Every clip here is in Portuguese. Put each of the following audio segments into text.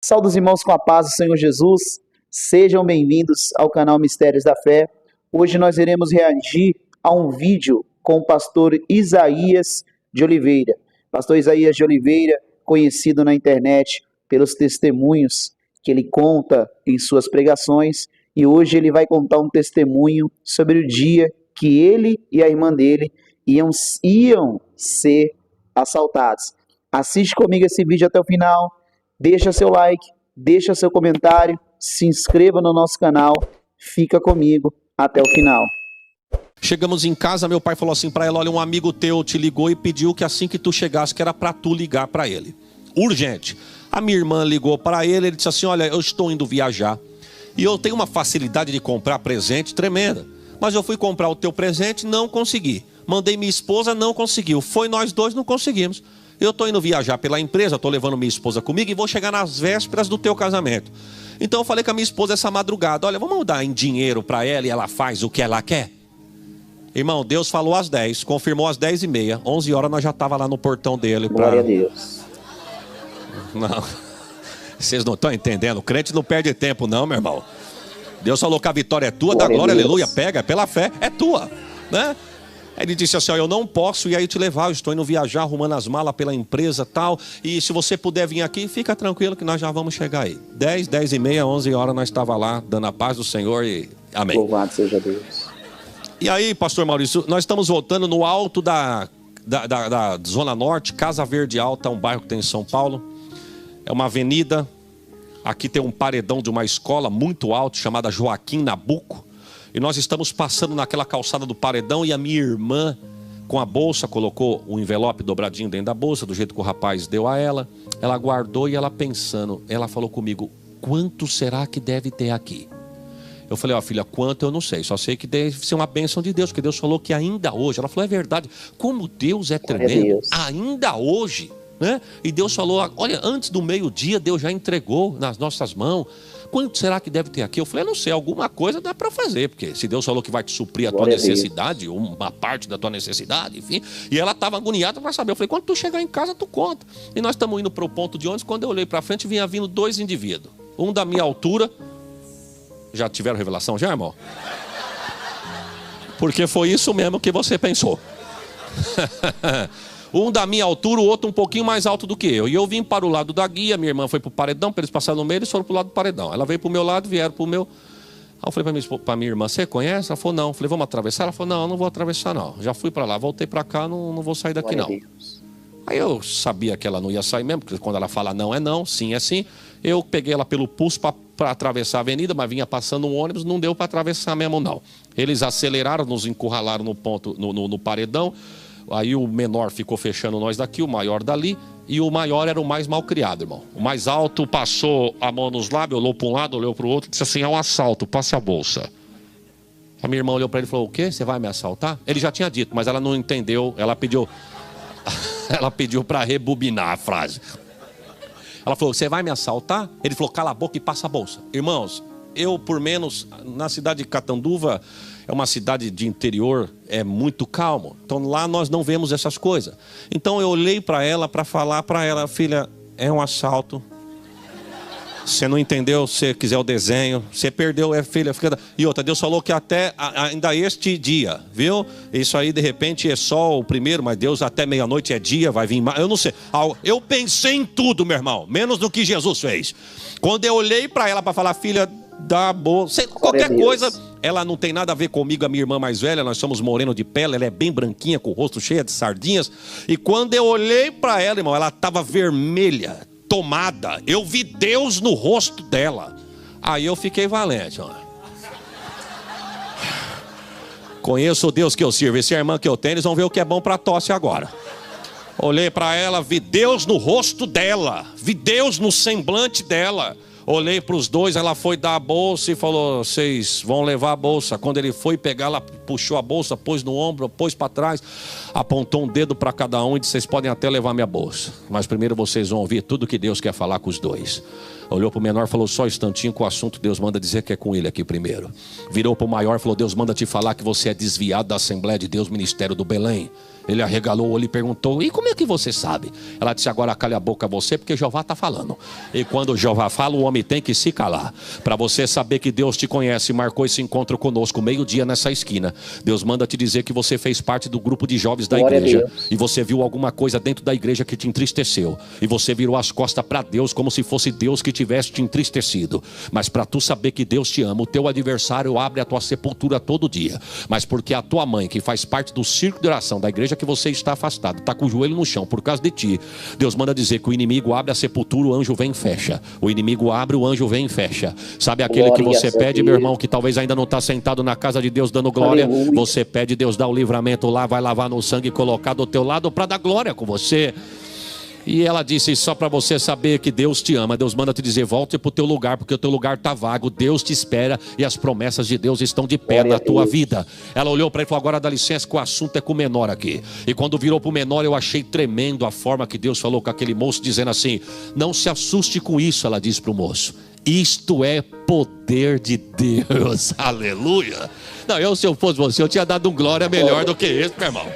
Saúde os irmãos com a paz do Senhor Jesus. Sejam bem-vindos ao canal Mistérios da Fé. Hoje nós iremos reagir a um vídeo com o pastor Isaías de Oliveira. Pastor Isaías de Oliveira, conhecido na internet pelos testemunhos que ele conta em suas pregações. E hoje ele vai contar um testemunho sobre o dia que ele e a irmã dele iam ser assaltados. Assiste comigo esse vídeo até o final. Deixa seu like, deixa seu comentário, se inscreva no nosso canal, fica comigo até o final. Chegamos em casa, meu pai falou assim para ela: olha, um amigo teu te ligou e pediu que assim que tu chegasse, que era para tu ligar para ele. Urgente. A minha irmã ligou para ele disse assim: olha, eu estou indo viajar e eu tenho uma facilidade de comprar presente tremenda, mas eu fui comprar o teu presente, não consegui. Mandei minha esposa, não conseguiu. Foi nós dois, não conseguimos. Eu estou indo viajar pela empresa, estou levando minha esposa comigo e vou chegar nas vésperas do teu casamento. Então eu falei com a minha esposa essa madrugada: olha, vamos dar em dinheiro para ela e ela faz o que ela quer? Irmão, Deus falou às 10, confirmou às 10h30, 11 horas nós já estava lá no portão dele. Glória a Deus. Não, vocês não estão entendendo, o crente não perde tempo não, meu irmão. Deus falou que a vitória é tua, dá glória, aleluia, pega, pela fé, é tua, né? Ele disse assim: ó, eu não posso ir aí te levar, eu estou indo viajar, arrumando as malas pela empresa tal, e se você puder vir aqui, fica tranquilo que nós já vamos chegar aí. 10h30, 11 horas nós estava lá, dando a paz do Senhor e amém. Louvado seja Deus. E aí, pastor Maurício, nós estamos voltando no alto da Zona Norte, Casa Verde Alta, um bairro que tem em São Paulo. É uma avenida, aqui tem um paredão de uma escola muito alto, chamada Joaquim Nabuco. E nós estamos passando naquela calçada do paredão e a minha irmã, com a bolsa, colocou um envelope dobradinho dentro da bolsa, do jeito que o rapaz deu a ela. Ela guardou e ela pensando, ela falou comigo: quanto será que deve ter aqui? Eu falei: ó, filha, quanto eu não sei, só sei que deve ser uma bênção de Deus, porque Deus falou que ainda hoje. Ela falou: é verdade, como Deus é tremendo, ainda hoje, né? E Deus falou: olha, antes do meio-dia Deus já entregou nas nossas mãos. Quanto será que deve ter aqui? Eu falei: não sei, alguma coisa dá para fazer, porque se Deus falou que vai te suprir a tua necessidade, uma parte da tua necessidade, enfim. E ela estava agoniada para saber. Eu falei: quando tu chegar em casa, tu conta. E nós estamos indo para o ponto de ônibus. Quando eu olhei para frente, vinha vindo dois indivíduos. Um da minha altura. Já tiveram revelação já, irmão? Porque foi isso mesmo que você pensou. Um da minha altura, o outro um pouquinho mais alto do que eu. E eu vim para o lado da guia, minha irmã foi para o paredão, para eles passarem no meio, eles foram para o lado do paredão. Ela veio para o meu lado, vieram para o meu. Aí eu falei para minha irmã: você conhece? Ela falou: não. Eu falei: vamos atravessar? Ela falou: não, eu não vou atravessar não. Já fui para lá, voltei para cá, não vou sair daqui não. Aí eu sabia que ela não ia sair mesmo, porque quando ela fala não é não, sim é sim. Eu peguei ela pelo pulso para atravessar a avenida, mas vinha passando um ônibus, não deu para atravessar mesmo não. Eles aceleraram, nos encurralaram no ponto, no paredão. Aí o menor ficou fechando nós daqui, o maior dali. E o maior era o mais mal criado, irmão. O mais alto passou a mão nos lábios, olhou para um lado, olhou para o outro, disse assim: é um assalto, passe a bolsa. A minha irmã olhou para ele e falou: o quê? Você vai me assaltar? Ele já tinha dito, mas ela não entendeu. Ela pediu para rebobinar a frase. Ela falou: você vai me assaltar? Ele falou: cala a boca e passa a bolsa. Irmãos, eu por menos, na cidade de Catanduva, é uma cidade de interior, é muito calmo. Então lá nós não vemos essas coisas. Então eu olhei para ela para falar para ela: filha, é um assalto. Você não entendeu, se quiser o desenho, você perdeu, filha. E outra, Deus falou que até ainda este dia, viu? Isso aí de repente é só o primeiro, mas Deus até meia-noite é dia, vai vir mais. Eu não sei. Eu pensei em tudo, meu irmão, menos no que Jesus fez. Quando eu olhei para ela para falar: filha, dá boa, qualquer coisa. Ela não tem nada a ver comigo, a minha irmã mais velha. Nós somos moreno de pele, ela é bem branquinha, com o rosto cheio de sardinhas. E quando eu olhei para ela, irmão, ela estava vermelha, tomada. Eu vi Deus no rosto dela. Aí eu fiquei valente, ó. Conheço o Deus que eu sirvo. Esse irmão que eu tenho, eles vão ver o que é bom para tosse agora. Olhei para ela, vi Deus no rosto dela, vi Deus no semblante dela. Olhei para os dois, ela foi dar a bolsa e falou: vocês vão levar a bolsa. Quando ele foi pegar, ela puxou a bolsa, pôs no ombro, pôs para trás, apontou um dedo para cada um e disse: vocês podem até levar minha bolsa, mas primeiro vocês vão ouvir tudo que Deus quer falar com os dois. Olhou para o menor e falou: só um instantinho, com o assunto Deus manda dizer que é com ele aqui primeiro. Virou para o maior e falou: Deus manda te falar que você é desviado da Assembleia de Deus, Ministério do Belém. Ele arregalou o olho e perguntou: e como é que você sabe? Ela disse: agora cale a boca você, porque Jeová está falando. E quando Jeová fala, o homem tem que se calar. Para você saber que Deus te conhece e marcou esse encontro conosco meio-dia nessa esquina, Deus manda te dizer que você fez parte do grupo de jovens da igreja. E você viu alguma coisa dentro da igreja que te entristeceu. E você virou as costas para Deus como se fosse Deus que tivesse te entristecido. Mas para tu saber que Deus te ama, o teu adversário abre a tua sepultura todo dia. Mas porque a tua mãe, que faz parte do círculo de oração da igreja que você está afastado, está com o joelho no chão por causa de ti, Deus manda dizer que o inimigo abre a sepultura, o anjo vem e fecha. O inimigo abre, o anjo vem e fecha. Sabe aquele que você pede, meu irmão, que talvez ainda não está sentado na casa de Deus dando glória? Aleluia. Você pede, Deus dá o livramento lá, vai lavar no sangue e colocar do teu lado para dar glória com você. E ela disse: só para você saber que Deus te ama, Deus manda te dizer: volte para o teu lugar, porque o teu lugar está vago. Deus te espera e as promessas de Deus estão de pé na tua vida. Ela olhou para ele e falou: agora dá licença que o assunto é com o menor aqui. E quando virou para o menor, eu achei tremendo a forma que Deus falou com aquele moço, dizendo assim: não se assuste com isso. Ela disse para o moço: isto é poder de Deus. Aleluia. Não, se eu fosse você, eu tinha dado um glória melhor do que esse, meu irmão.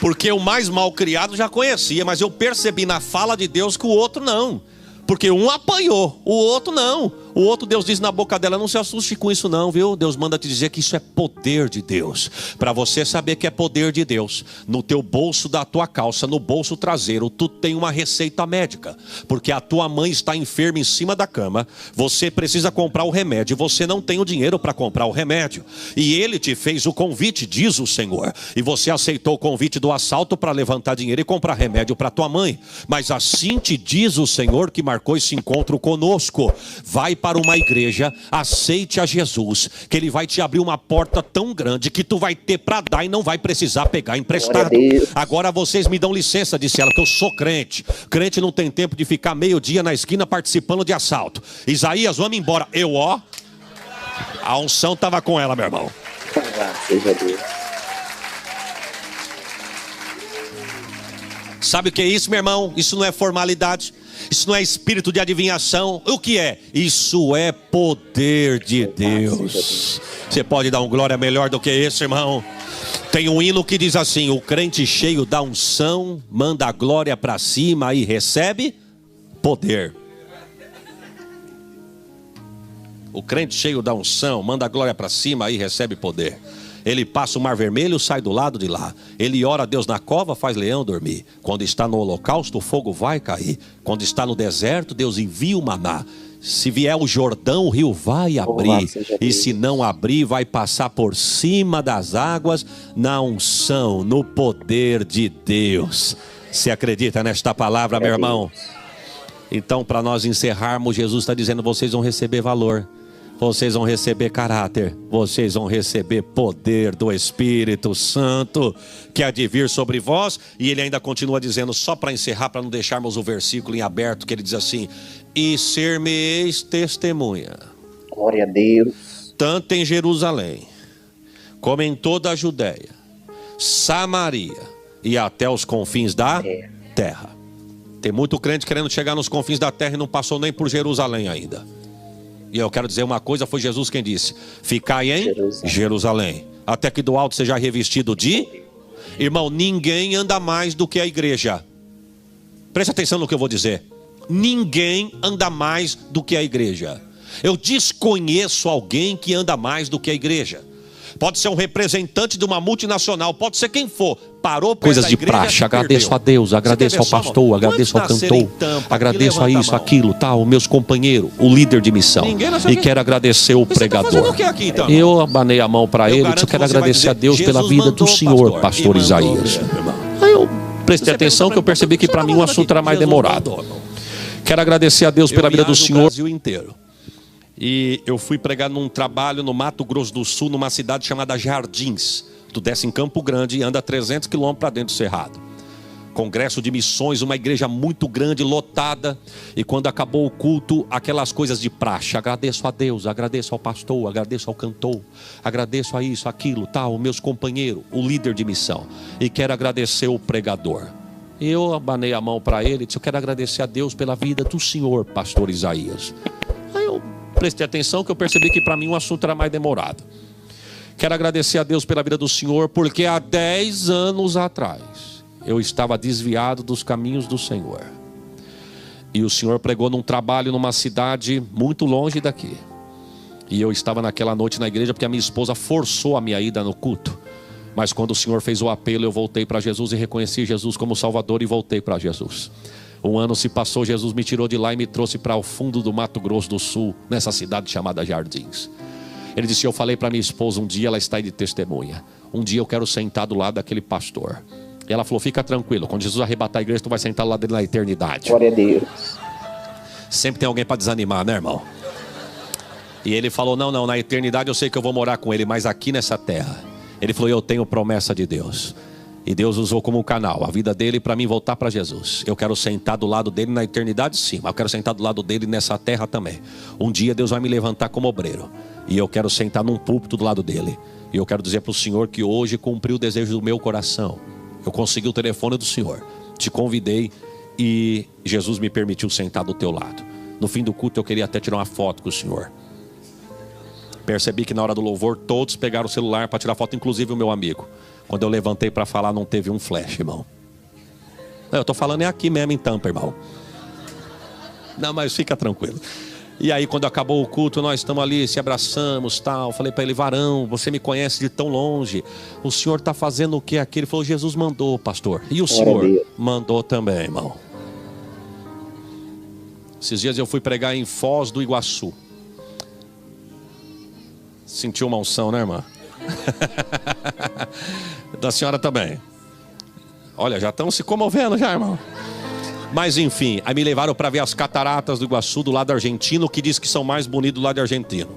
Porque o mais mal criado já conhecia, mas eu percebi na fala de Deus que o outro não. Porque um apanhou, o outro não. O outro, Deus diz na boca dela: não se assuste com isso não, viu? Deus manda te dizer que isso é poder de Deus. Para você saber que é poder de Deus, no teu bolso da tua calça, no bolso traseiro, tu tem uma receita médica. Porque a tua mãe está enferma em cima da cama, você precisa comprar o remédio, você não tem o dinheiro para comprar o remédio. E ele te fez o convite, diz o Senhor. E você aceitou o convite do assalto para levantar dinheiro e comprar remédio para tua mãe. Mas assim te diz o Senhor que marcou esse encontro conosco: vai para uma igreja, aceite a Jesus, que ele vai te abrir uma porta tão grande que tu vai ter para dar e não vai precisar pegar emprestado. Agora vocês me dão licença, disse ela, que eu sou crente. Crente não tem tempo de ficar meio-dia na esquina participando de assalto. Isaías, vamos embora. A unção estava com ela, meu irmão. Sabe o que é isso, meu irmão? Isso não é formalidade. Isso não é espírito de adivinhação. O que é? Isso é poder de Deus. Você pode dar um glória melhor do que esse, irmão? Tem um hino que diz assim: o crente cheio da unção manda a glória para cima e recebe poder. O crente cheio da unção manda a glória para cima e recebe poder. Ele passa o mar vermelho, sai do lado de lá. Ele ora a Deus na cova, faz leão dormir. Quando está no holocausto, o fogo vai cair. Quando está no deserto, Deus envia o maná. Se vier o Jordão, o rio vai abrir. E se não abrir, vai passar por cima das águas, na unção, no poder de Deus. Você acredita nesta palavra, meu irmão? Então, para nós encerrarmos, Jesus está dizendo: vocês vão receber valor. Vocês vão receber caráter, vocês vão receber poder do Espírito Santo que há de vir sobre vós. E ele ainda continua dizendo, só para encerrar, para não deixarmos o versículo em aberto, que ele diz assim: e ser-me-eis testemunha. Glória a Deus. Tanto em Jerusalém, como em toda a Judéia, Samaria e até os confins da terra. Tem muito crente querendo chegar nos confins da terra e não passou nem por Jerusalém ainda. E eu quero dizer uma coisa, foi Jesus quem disse: ficai em Jerusalém, até que do alto seja revestido de... Irmão, ninguém anda mais do que a igreja. Preste atenção no que eu vou dizer. Ninguém anda mais do que a igreja. Eu desconheço alguém que anda mais do que a igreja. Pode ser um representante de uma multinacional, pode ser quem for. Parou por coisas de praxe, agradeço a Deus, agradeço ao pastor, agradeço ao cantor, agradeço a isso, aquilo, tal, meus companheiros, o líder de missão. E quero agradecer o pregador. Eu abanei a mão para ele e disse: eu quero agradecer a Deus pela vida do senhor, pastor Isaías. Aí eu prestei atenção que eu percebi que para mim o assunto era mais demorado. Quero agradecer a Deus pela vida do senhor. E eu fui pregar num trabalho no Mato Grosso do Sul, numa cidade chamada Jardins. Tu desce em Campo Grande e anda 300 quilômetros para dentro do Cerrado. Congresso de missões, uma igreja muito grande, lotada. E quando acabou o culto, aquelas coisas de praxe: agradeço a Deus, agradeço ao pastor, agradeço ao cantor, agradeço a isso, aquilo, tal, meus companheiros, o líder de missão. E quero agradecer o pregador. Eu abanei a mão para ele e disse: eu quero agradecer a Deus pela vida do senhor, pastor Isaías. Aí eu prestei atenção que eu percebi que para mim o assunto era mais demorado. Quero agradecer a Deus pela vida do senhor, porque há 10 anos atrás eu estava desviado dos caminhos do Senhor. E o senhor pregou num trabalho numa cidade muito longe daqui. E eu estava naquela noite na igreja porque a minha esposa forçou a minha ida no culto. Mas quando o senhor fez o apelo, eu voltei para Jesus e reconheci Jesus como Salvador e voltei para Jesus. Um ano se passou, Jesus me tirou de lá e me trouxe para o fundo do Mato Grosso do Sul, nessa cidade chamada Jardins. Ele disse, eu falei para minha esposa, um dia ela está aí de testemunha. Um dia eu quero sentar do lado daquele pastor. E ela falou, fica tranquilo, quando Jesus arrebatar a igreja, tu vai sentar lá dele na eternidade. Glória a Deus. Sempre tem alguém para desanimar, né, irmão? E ele falou, não, na eternidade eu sei que eu vou morar com ele, mas aqui nessa terra. Ele falou, eu tenho promessa de Deus. E Deus usou como um canal a vida dele para mim voltar para Jesus. Eu quero sentar do lado dele na eternidade, sim, mas eu quero sentar do lado dele nessa terra também. Um dia Deus vai me levantar como obreiro. E eu quero sentar num púlpito do lado dele. E eu quero dizer para o Senhor que hoje cumpriu o desejo do meu coração. Eu consegui o telefone do Senhor. Te convidei e Jesus me permitiu sentar do teu lado. No fim do culto eu queria até tirar uma foto com o Senhor. Percebi que na hora do louvor todos pegaram o celular para tirar foto, inclusive o meu amigo. Quando eu levantei para falar não teve um flash, irmão. Eu estou falando é aqui mesmo em Tampa, irmão. Não, mas fica tranquilo. E aí quando acabou o culto, nós estamos ali, se abraçamos, tal. Falei para ele, varão, você me conhece de tão longe. O senhor está fazendo o que aqui? Ele falou, Jesus mandou, pastor. E o senhor? Mandou também, irmão. Esses dias eu fui pregar em Foz do Iguaçu. Sentiu uma unção, né, irmã? Da senhora também. Olha, já estão se comovendo já, irmão. Mas enfim, aí me levaram para ver as cataratas do Iguaçu do lado argentino, que diz que são mais bonitos do lado argentino.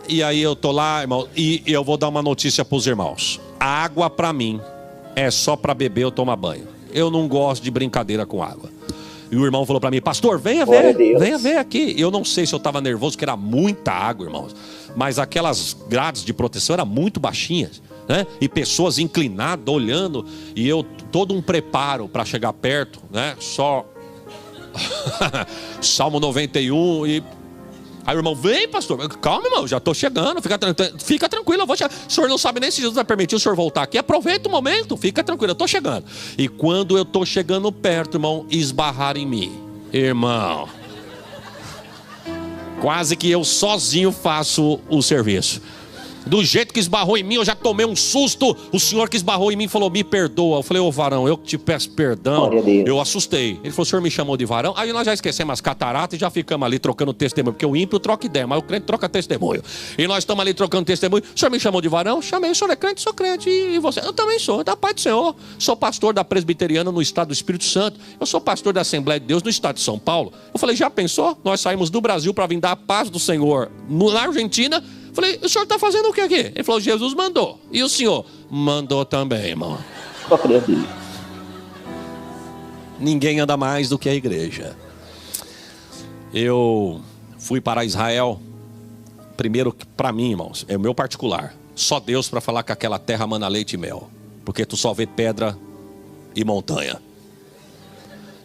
E aí eu tô lá, irmão, e eu vou dar uma notícia para os irmãos. A água para mim é só para beber ou tomar banho. Eu não gosto de brincadeira com água. E o irmão falou para mim, pastor, venha ver aqui. Eu não sei se eu estava nervoso, que era muita água, irmãos. Mas aquelas grades de proteção eram muito baixinhas, né? E pessoas inclinadas, olhando. E eu, todo um preparo para chegar perto, né? Só Salmo 91 e... Aí o irmão, vem pastor, calma irmão, já estou chegando, fica tranquilo, eu vou chegar. O senhor não sabe nem se Jesus vai permitir o senhor voltar aqui, aproveita o momento, fica tranquilo, eu estou chegando. E quando eu estou chegando perto, irmão, esbarraram em mim. Irmão, quase que eu sozinho faço o serviço. Do jeito que esbarrou em mim, eu já tomei um susto. O senhor que esbarrou em mim falou, me perdoa. Eu falei, ô varão, eu te peço perdão. Eu assustei. Ele falou, o senhor me chamou de varão. Aí nós já esquecemos as cataratas e já ficamos ali trocando testemunho. Porque o ímpio troca ideia, mas o crente troca testemunho. E nós estamos ali trocando testemunho. O senhor me chamou de varão? Chamei. O senhor é crente? Sou crente. E você? Eu também sou, da paz do Senhor. Sou pastor da Presbiteriana no estado do Espírito Santo. Eu sou pastor da Assembleia de Deus no estado de São Paulo. Eu falei, já pensou? Nós saímos do Brasil para vir dar a paz do Senhor na Argentina. Falei, o senhor está fazendo o que aqui? Ele falou, Jesus mandou. E o senhor? Mandou também, irmão. Ninguém anda mais do que a igreja. Eu fui para Israel. Primeiro, para mim, irmãos, é o meu particular. Só Deus para falar que aquela terra mana leite e mel. Porque tu só vê pedra e montanha.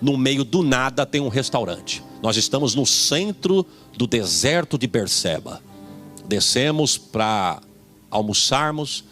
No meio do nada tem um restaurante. Nós estamos no centro do deserto de Berseba. Descemos para almoçarmos.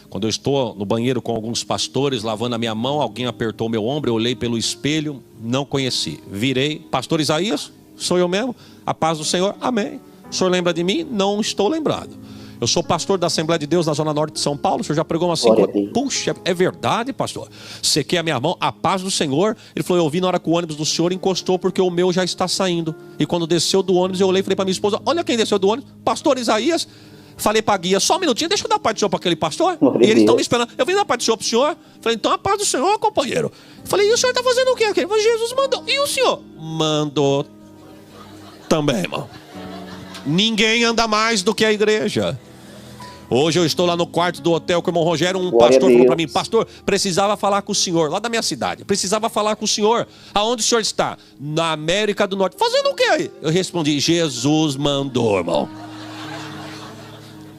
Quando eu estou no banheiro com alguns pastores, lavando a minha mão, alguém apertou meu ombro, eu olhei pelo espelho, não conheci. Virei, pastor Isaías, sou eu mesmo? A paz do Senhor, amém. O senhor lembra de mim? Não estou lembrado. Eu sou pastor da Assembleia de Deus na Zona Norte de São Paulo. O senhor já pregou umas 5 vezes. Puxa, é verdade, pastor. Sequei a minha mão, a paz do Senhor. Ele falou, eu vi na hora que o ônibus do senhor encostou, porque o meu já está saindo. E quando desceu do ônibus, eu olhei e falei para minha esposa, olha quem desceu do ônibus, pastor Isaías. Falei para a guia, só um minutinho, deixa eu dar a paz do Senhor para aquele pastor. E eles estão me esperando. Eu vim dar a paz do Senhor para o senhor. Falei, então a paz do Senhor, companheiro. Falei, e o senhor está fazendo o quê aqui? Falei, Jesus mandou. E o senhor? Mandou também, irmão. Ninguém anda mais do que a igreja. Hoje eu estou lá no quarto do hotel com o irmão Rogério. Um pastor falou para mim, pastor, precisava falar com o senhor, lá da minha cidade. Precisava falar com o senhor. Aonde o senhor está? Na América do Norte. Fazendo o quê aí? Eu respondi, Jesus mandou, irmão.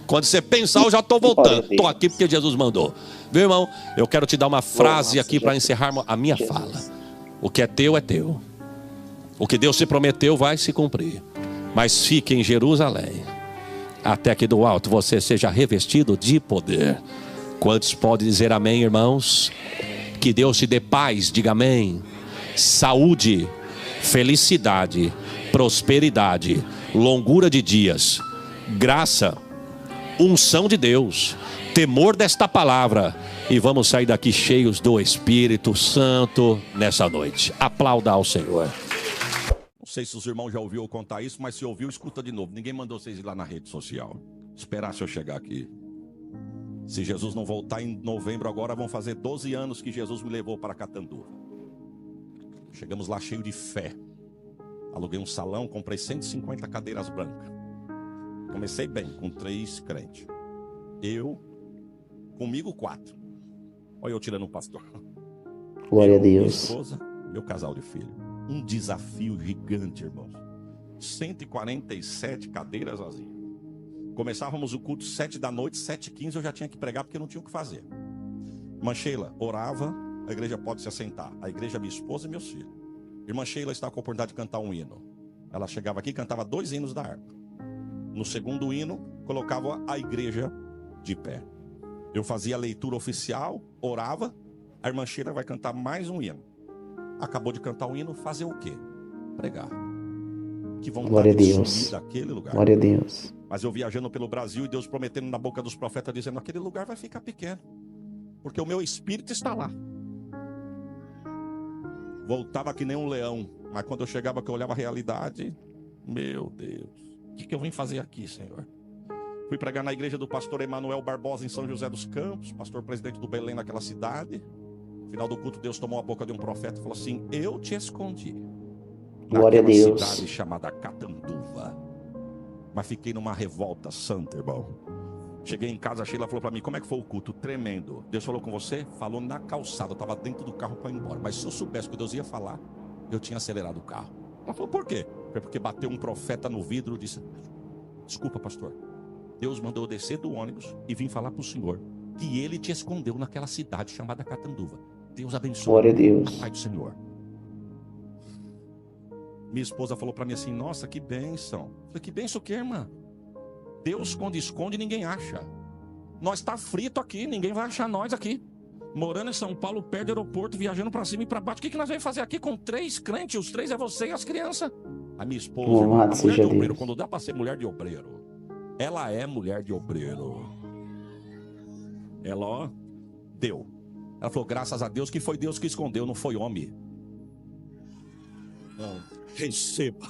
Quando você pensar, eu já estou voltando. Estou aqui porque Jesus mandou. Viu, irmão? Eu quero te dar uma frase aqui para encerrar a minha fala. O que é teu é teu. O que Deus te prometeu vai se cumprir. Mas fique em Jerusalém. até que do alto você seja revestido de poder. Quantos podem dizer amém, irmãos? Que Deus te dê paz, diga amém. Saúde, felicidade, prosperidade, longura de dias, graça, unção de Deus, temor desta palavra. E vamos sair daqui cheios do Espírito Santo nessa noite. Aplauda ao Senhor. Não sei se os irmãos já ouviram eu contar isso, mas se ouviu, escuta de novo. Ninguém mandou vocês ir lá na rede social. Esperar se eu chegar aqui. Se Jesus não voltar em novembro agora, vão fazer 12 anos que Jesus me levou para Catanduva. Chegamos lá cheio de fé. Aluguei um salão, comprei 150 cadeiras brancas. Comecei bem, com 3 crentes. Comigo 4. Olha eu tirando um pastor. Glória a Deus. Minha esposa, meu casal de filho. Um desafio gigante, irmãos. 147 cadeiras vazias. Começávamos o culto 7 da noite, 7h15 eu já tinha que pregar porque não tinha o que fazer. Irmã Sheila orava, a igreja pode se assentar. A igreja, minha esposa e meus filhos. Irmã Sheila estava com a oportunidade de cantar um hino. Ela chegava aqui e cantava 2 hinos da harpa. No segundo hino, colocava a igreja de pé. Eu fazia a leitura oficial, orava. A irmã Sheila vai cantar mais um hino. Acabou de cantar o hino, fazer o quê? Pregar. Que vontade de sumir daquele lugar. Glória a Deus. Mas eu viajando pelo Brasil e Deus prometendo na boca dos profetas, dizendo, aquele lugar vai ficar pequeno, porque o meu espírito está lá. Voltava que nem um leão, mas quando eu chegava, que eu olhava a realidade, meu Deus, o que eu vim fazer aqui, Senhor? Fui pregar na igreja do pastor Emanuel Barbosa em São José dos Campos, pastor presidente do Belém naquela cidade. No final do culto, Deus tomou a boca de um profeta e falou assim, eu te escondi. Glória a Deus. Cidade chamada Catanduva. Mas fiquei numa revolta santa, irmão. Cheguei em casa, a Sheila falou pra mim, como é que foi o culto? Tremendo. Deus falou com você? Falou na calçada, eu tava dentro do carro para ir embora. Mas se eu soubesse que Deus ia falar, eu tinha acelerado o carro. Ela falou, por quê? Foi porque bateu um profeta no vidro e disse, desculpa, pastor. Deus mandou eu descer do ônibus e vim falar pro senhor que ele te escondeu naquela cidade chamada Catanduva. Deus abençoe. Glória a Deus. Pai do Senhor. Minha esposa falou pra mim assim, nossa, que bênção. Eu falei, que bênção o quê, irmã? Deus, quando esconde, ninguém acha. Nós tá frito aqui, ninguém vai achar nós aqui. Morando em São Paulo, perto do aeroporto, viajando pra cima e pra baixo. O que nós vamos fazer aqui com 3 crentes? Os 3 é você e as crianças. A minha esposa, irmã, a mulher de obreiro, quando dá pra ser mulher de obreiro, ela é mulher de obreiro. Ela, ó, deu. Ela falou, graças a Deus, que foi Deus que escondeu, não foi homem. Receba.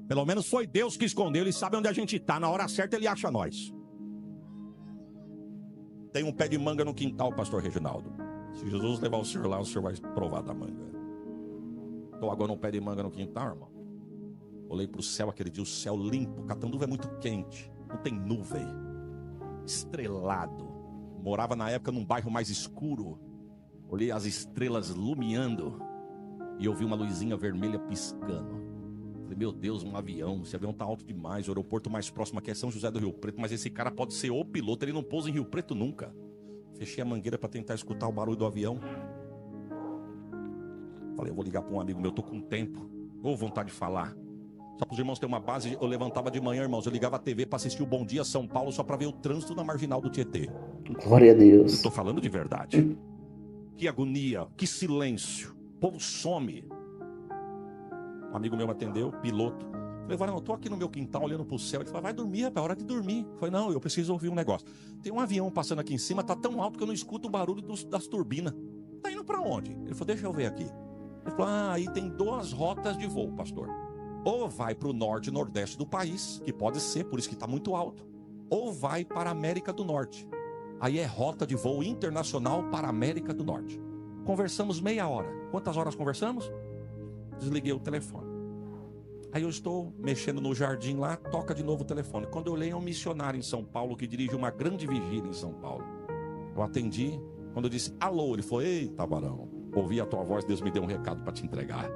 Pelo menos foi Deus que escondeu. Ele sabe onde a gente está. Na hora certa ele acha nós. Tem um pé de manga no quintal, pastor Reginaldo. Se Jesus levar o senhor lá, o senhor vai provar da manga. Estou agora num pé de manga no quintal, irmão. Olhei para o céu aquele dia, o céu limpo. Catanduva é muito quente, não tem nuvem. Estrelado. Morava na época num bairro mais escuro. Olhei as estrelas lumiando e eu vi uma luzinha vermelha piscando. Falei, meu Deus, um avião. Esse avião tá alto demais. O aeroporto mais próximo aqui é São José do Rio Preto, mas esse cara pode ser o piloto. Ele não pousa em Rio Preto nunca. Fechei a mangueira para tentar escutar o barulho do avião. Falei, eu vou ligar para um amigo meu, tô com tempo. Ou vontade de falar. Só para os irmãos terem uma base, eu levantava de manhã, irmãos. Eu ligava a TV para assistir o Bom Dia São Paulo só para ver o trânsito na marginal do Tietê. Glória a Deus. Eu tô falando de verdade. Que agonia, que silêncio. O povo some. Um amigo meu me atendeu, piloto. Falei, Varão, eu tô aqui no meu quintal olhando pro céu. Ele falou, vai dormir, rapaz, é hora de dormir. Eu falei, não, eu preciso ouvir um negócio. Tem um avião passando aqui em cima, tá tão alto que eu não escuto o barulho das turbinas. Tá indo pra onde? Ele falou, deixa eu ver aqui. Ele falou, aí tem 2 rotas de voo, pastor. Ou vai pro norte e nordeste do país, que pode ser, por isso que tá muito alto. Ou vai para a América do Norte. Aí é rota de voo internacional para a América do Norte. Conversamos meia hora. Quantas horas conversamos? Desliguei o telefone. Aí eu estou mexendo no jardim lá, toca de novo o telefone. Quando eu olhei, é um missionário em São Paulo que dirige uma grande vigília em São Paulo. Eu atendi. Quando eu disse alô, ele falou, eita, Varão, ouvi a tua voz, Deus me deu um recado para te entregar.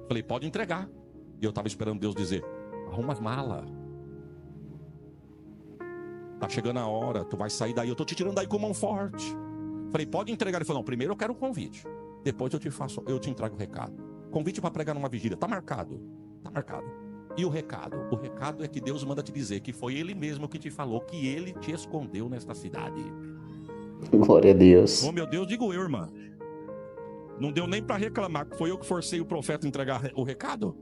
Falei, pode entregar. E eu estava esperando Deus dizer, arruma as malas. Tá chegando a hora, tu vai sair daí, eu tô te tirando daí com mão forte. Falei, pode entregar. Ele falou, não, primeiro eu quero um convite. Depois eu te entrego o recado. Convite para pregar numa vigília, tá marcado. Tá marcado. E o recado? O recado é que Deus manda te dizer que foi Ele mesmo que te falou que Ele te escondeu nesta cidade. Glória a Deus. Oh, meu Deus, digo eu, irmã. Não deu nem para reclamar que foi eu que forcei o profeta a entregar o recado.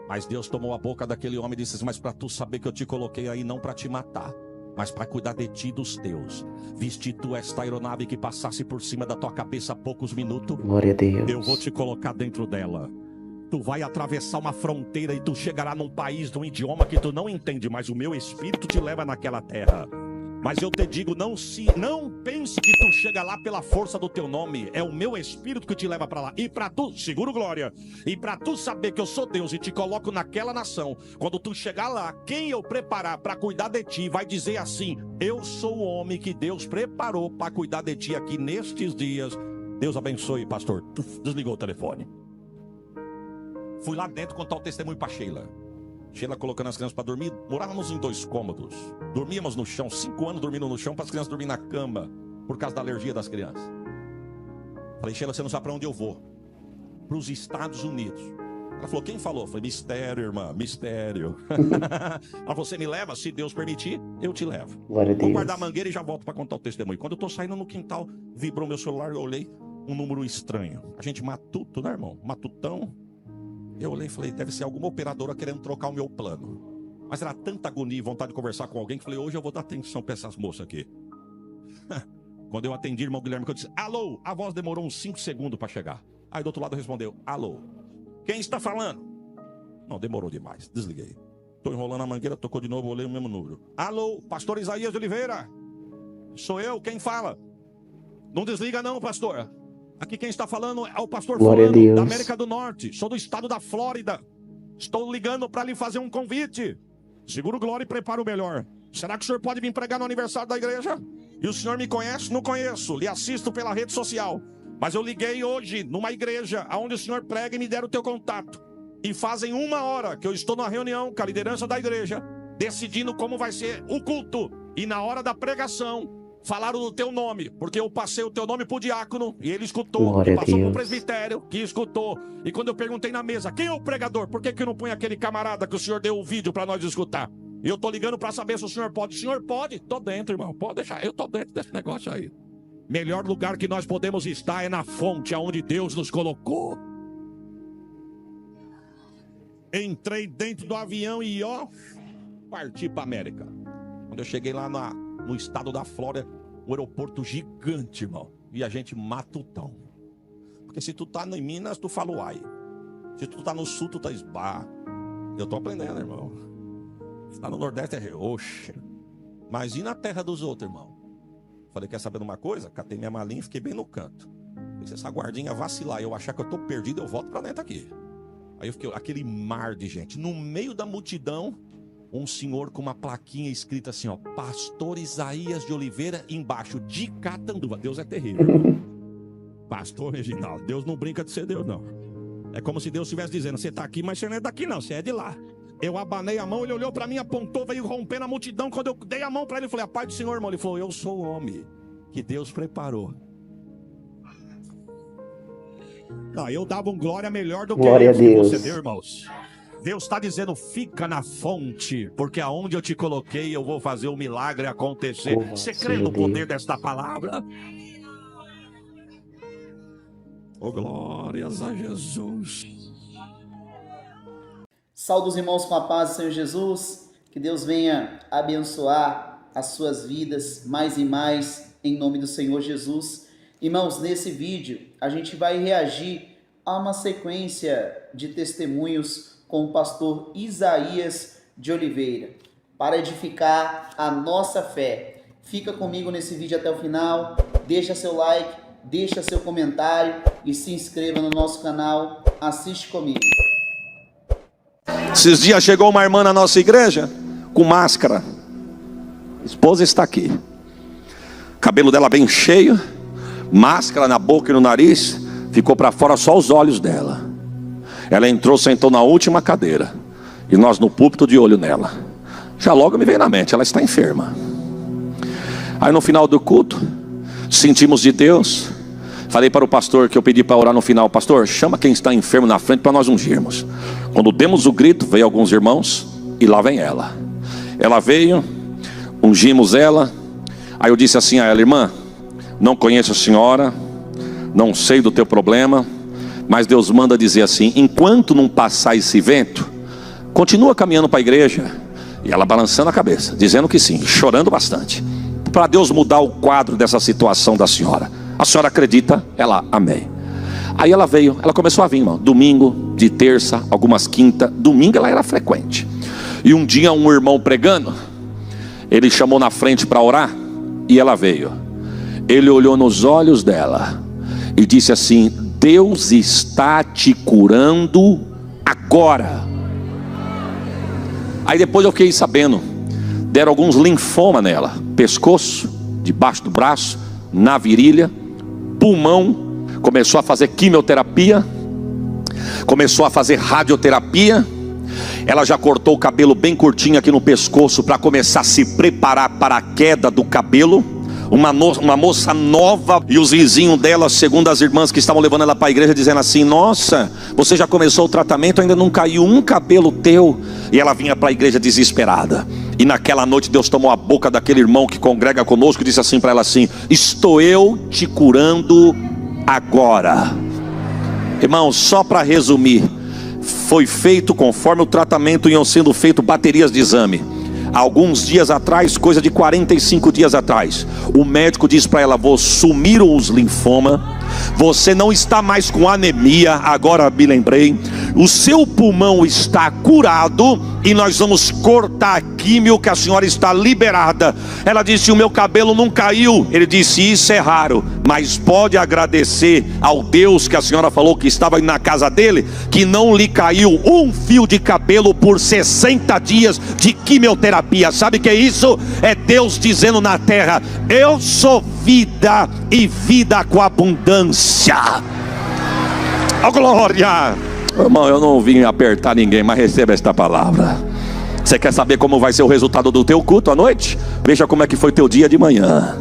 Mas Deus tomou a boca daquele homem e disse: mas para tu saber que eu te coloquei aí não para te matar, mas para cuidar de ti e dos teus. Viste tu esta aeronave que passasse por cima da tua cabeça há poucos minutos? Glória a Deus. Eu vou te colocar dentro dela. Tu vai atravessar uma fronteira e tu chegará num país, num idioma que tu não entende, mas o meu espírito te leva naquela terra. Mas eu te digo, não pense que tu chega lá pela força do teu nome. É o meu espírito que te leva para lá. E para tu, seguro glória, e para tu saber que eu sou Deus e te coloco naquela nação, quando tu chegar lá, quem eu preparar para cuidar de ti vai dizer assim: eu sou o homem que Deus preparou para cuidar de ti aqui nestes dias. Deus abençoe, pastor. Desligou o telefone. Fui lá dentro contar o testemunho para Sheila. Sheila colocando as crianças para dormir. Morávamos em 2 cômodos. Dormíamos no chão, 5 anos dormindo no chão para as crianças dormirem na cama, por causa da alergia das crianças. Falei: Sheila, você não sabe para onde eu vou? Para os Estados Unidos. Ela falou: quem falou? Eu falei: mistério, irmã, mistério. Ela falou: você me leva? Se Deus permitir, eu te levo. Vou guardar a mangueira e já volto para contar o testemunho. Quando eu estou saindo no quintal, vibrou meu celular, eu olhei um número estranho. A gente matuto, né, irmão? Matutão. Eu olhei e falei: deve ser alguma operadora querendo trocar o meu plano. Mas era tanta agonia e vontade de conversar com alguém que falei: hoje eu vou dar atenção para essas moças aqui. Quando eu atendi, irmão Guilherme, eu disse: alô, a voz demorou uns 5 segundos para chegar. Aí do outro lado respondeu: alô, quem está falando? Não, demorou demais, desliguei. Estou enrolando a mangueira, tocou de novo, olhei o mesmo número. Alô, pastor Isaías de Oliveira. Sou eu, quem fala? Não desliga não, pastor. Aqui quem está falando é o pastor fulano, da América do Norte. Sou do estado da Flórida. Estou ligando para lhe fazer um convite. Seguro glória e prepara o melhor. Será que o senhor pode vir pregar no aniversário da igreja? E o senhor me conhece? Não conheço. Lhe assisto pela rede social. Mas eu liguei hoje numa igreja onde o senhor prega e me deram o teu contato. E fazem 1 hora que eu estou numa reunião com a liderança da igreja, decidindo como vai ser o culto. E na hora da pregação, falaram do teu nome, porque eu passei o teu nome pro diácono e ele escutou, e passou pro presbitério que escutou. E quando eu perguntei na mesa: quem é o pregador? Por que não põe aquele camarada que o senhor deu o vídeo para nós escutar? E eu tô ligando para saber se o senhor pode. O senhor pode? Tô dentro, irmão, pode deixar, eu tô dentro desse negócio aí. Melhor lugar que nós podemos estar é na fonte aonde Deus nos colocou. Entrei dentro do avião e parti para América. Quando eu cheguei lá no estado da Flórida, um aeroporto gigante, irmão. E a gente matutão. Porque se tu tá em Minas, tu fala uai. Se tu tá no sul, tu tá esbar. Eu tô aprendendo, irmão. Se tá no Nordeste, é oxe. Mas e na terra dos outros, irmão? Falei: quer saber de uma coisa? Catei minha malinha e fiquei bem no canto. Se essa guardinha vacilar e eu achar que eu tô perdido, eu volto pra dentro aqui. Aí eu fiquei, aquele mar de gente. No meio da multidão, um senhor com uma plaquinha escrita assim, ó: pastor Isaías de Oliveira, embaixo, de Catanduva. Deus é terrível. Pastor Reginaldo, Deus não brinca de ser Deus, não. É como se Deus estivesse dizendo: você tá aqui, mas você não é daqui não, você é de lá. Eu abanei a mão, ele olhou pra mim, apontou, veio rompendo a multidão. Quando eu dei a mão pra ele, eu falei: a paz do Senhor, irmão. Ele falou: eu sou o homem que Deus preparou. Não, eu dava um glória melhor do que você deu, irmãos. Deus está dizendo: fica na fonte, porque aonde eu te coloquei eu vou fazer o milagre acontecer. Você crê no poder desta palavra? Oh, glórias a Jesus. Saúde os irmãos com a paz do Senhor Jesus. Que Deus venha abençoar as suas vidas mais e mais, em nome do Senhor Jesus. Irmãos, nesse vídeo a gente vai reagir a uma sequência de testemunhos com o pastor Isaías de Oliveira, para edificar a nossa fé. Fica comigo nesse vídeo até o final, deixa seu like, deixa seu comentário e se inscreva no nosso canal. Assiste comigo. Esses dias chegou uma irmã na nossa igreja com máscara. A esposa está aqui. Cabelo dela bem cheio, máscara na boca e no nariz, ficou para fora só os olhos dela. Ela entrou, sentou na última cadeira e nós no púlpito de olho nela. Já logo me veio na mente: ela está enferma. Aí no final do culto, sentimos de Deus. Falei para o pastor que eu pedi para orar no final: pastor, chama quem está enfermo na frente para nós ungirmos. Quando demos o grito, veio alguns irmãos e lá vem ela. Ela veio, ungimos ela. Aí eu disse assim a ela: irmã, não conheço a senhora, não sei do teu problema, mas Deus manda dizer assim: enquanto não passar esse vento, continua caminhando para a igreja. E ela balançando a cabeça, dizendo que sim, chorando bastante, para Deus mudar o quadro dessa situação da senhora. A senhora acredita? Ela, amém. Aí ela veio, ela começou a vir, irmão, domingo, de terça, algumas quinta, domingo ela era frequente. E um dia um irmão pregando, ele chamou na frente para orar, e ela veio. Ele olhou nos olhos dela e disse assim: Deus está te curando agora. Aí depois eu fiquei sabendo, deram alguns linfoma nela, pescoço, debaixo do braço, na virilha, pulmão. Começou a fazer quimioterapia, começou a fazer radioterapia. Ela já cortou o cabelo bem curtinho aqui no pescoço para começar a se preparar para a queda do cabelo. Uma moça nova, e os vizinhos dela, segundo as irmãs que estavam levando ela para a igreja, dizendo assim: nossa, você já começou o tratamento, ainda não caiu um cabelo teu. E ela vinha para a igreja desesperada. E naquela noite Deus tomou a boca daquele irmão que congrega conosco e disse assim para ela assim: estou eu te curando agora. Irmão, só para resumir, foi feito conforme o tratamento iam sendo feito baterias de exame. Alguns dias atrás, coisa de 45 dias atrás, o médico disse para ela: sumiram os linfomas, você não está mais com anemia, agora me lembrei, o seu pulmão está curado e nós vamos cortar a químio, que a senhora está liberada. Ela disse: o meu cabelo não caiu. Ele disse: isso é raro, mas pode agradecer ao Deus que a senhora falou que estava na casa dele, que não lhe caiu um fio de cabelo por 60 dias de quimioterapia. Sabe o que é isso? É Deus dizendo na terra: eu sou vida e vida com abundância. Oh, glória! Irmão, eu não vim apertar ninguém, mas receba esta palavra. Você quer saber como vai ser o resultado do teu culto à noite? Veja como é que foi teu dia de manhã.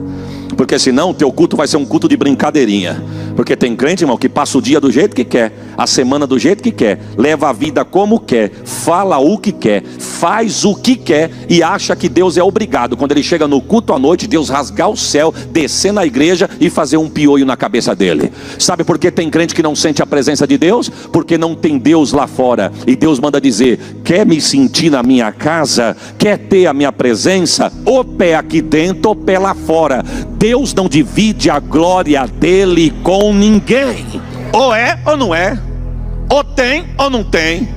Porque senão o teu culto vai ser um culto de brincadeirinha. Porque tem crente, irmão, que passa o dia do jeito que quer, a semana do jeito que quer, leva a vida como quer, fala o que quer, faz o que quer e acha que Deus é obrigado, quando ele chega no culto à noite, Deus rasgar o céu, descer na igreja e fazer um piolho na cabeça dele. Sabe por que tem crente que não sente a presença de Deus? Porque não tem Deus lá fora. E Deus manda dizer: quer me sentir na minha casa? Quer ter a minha presença? Ou pé aqui dentro ou pé lá fora. Deus não divide a glória dele com ninguém. Ou é ou não é, ou tem ou não tem,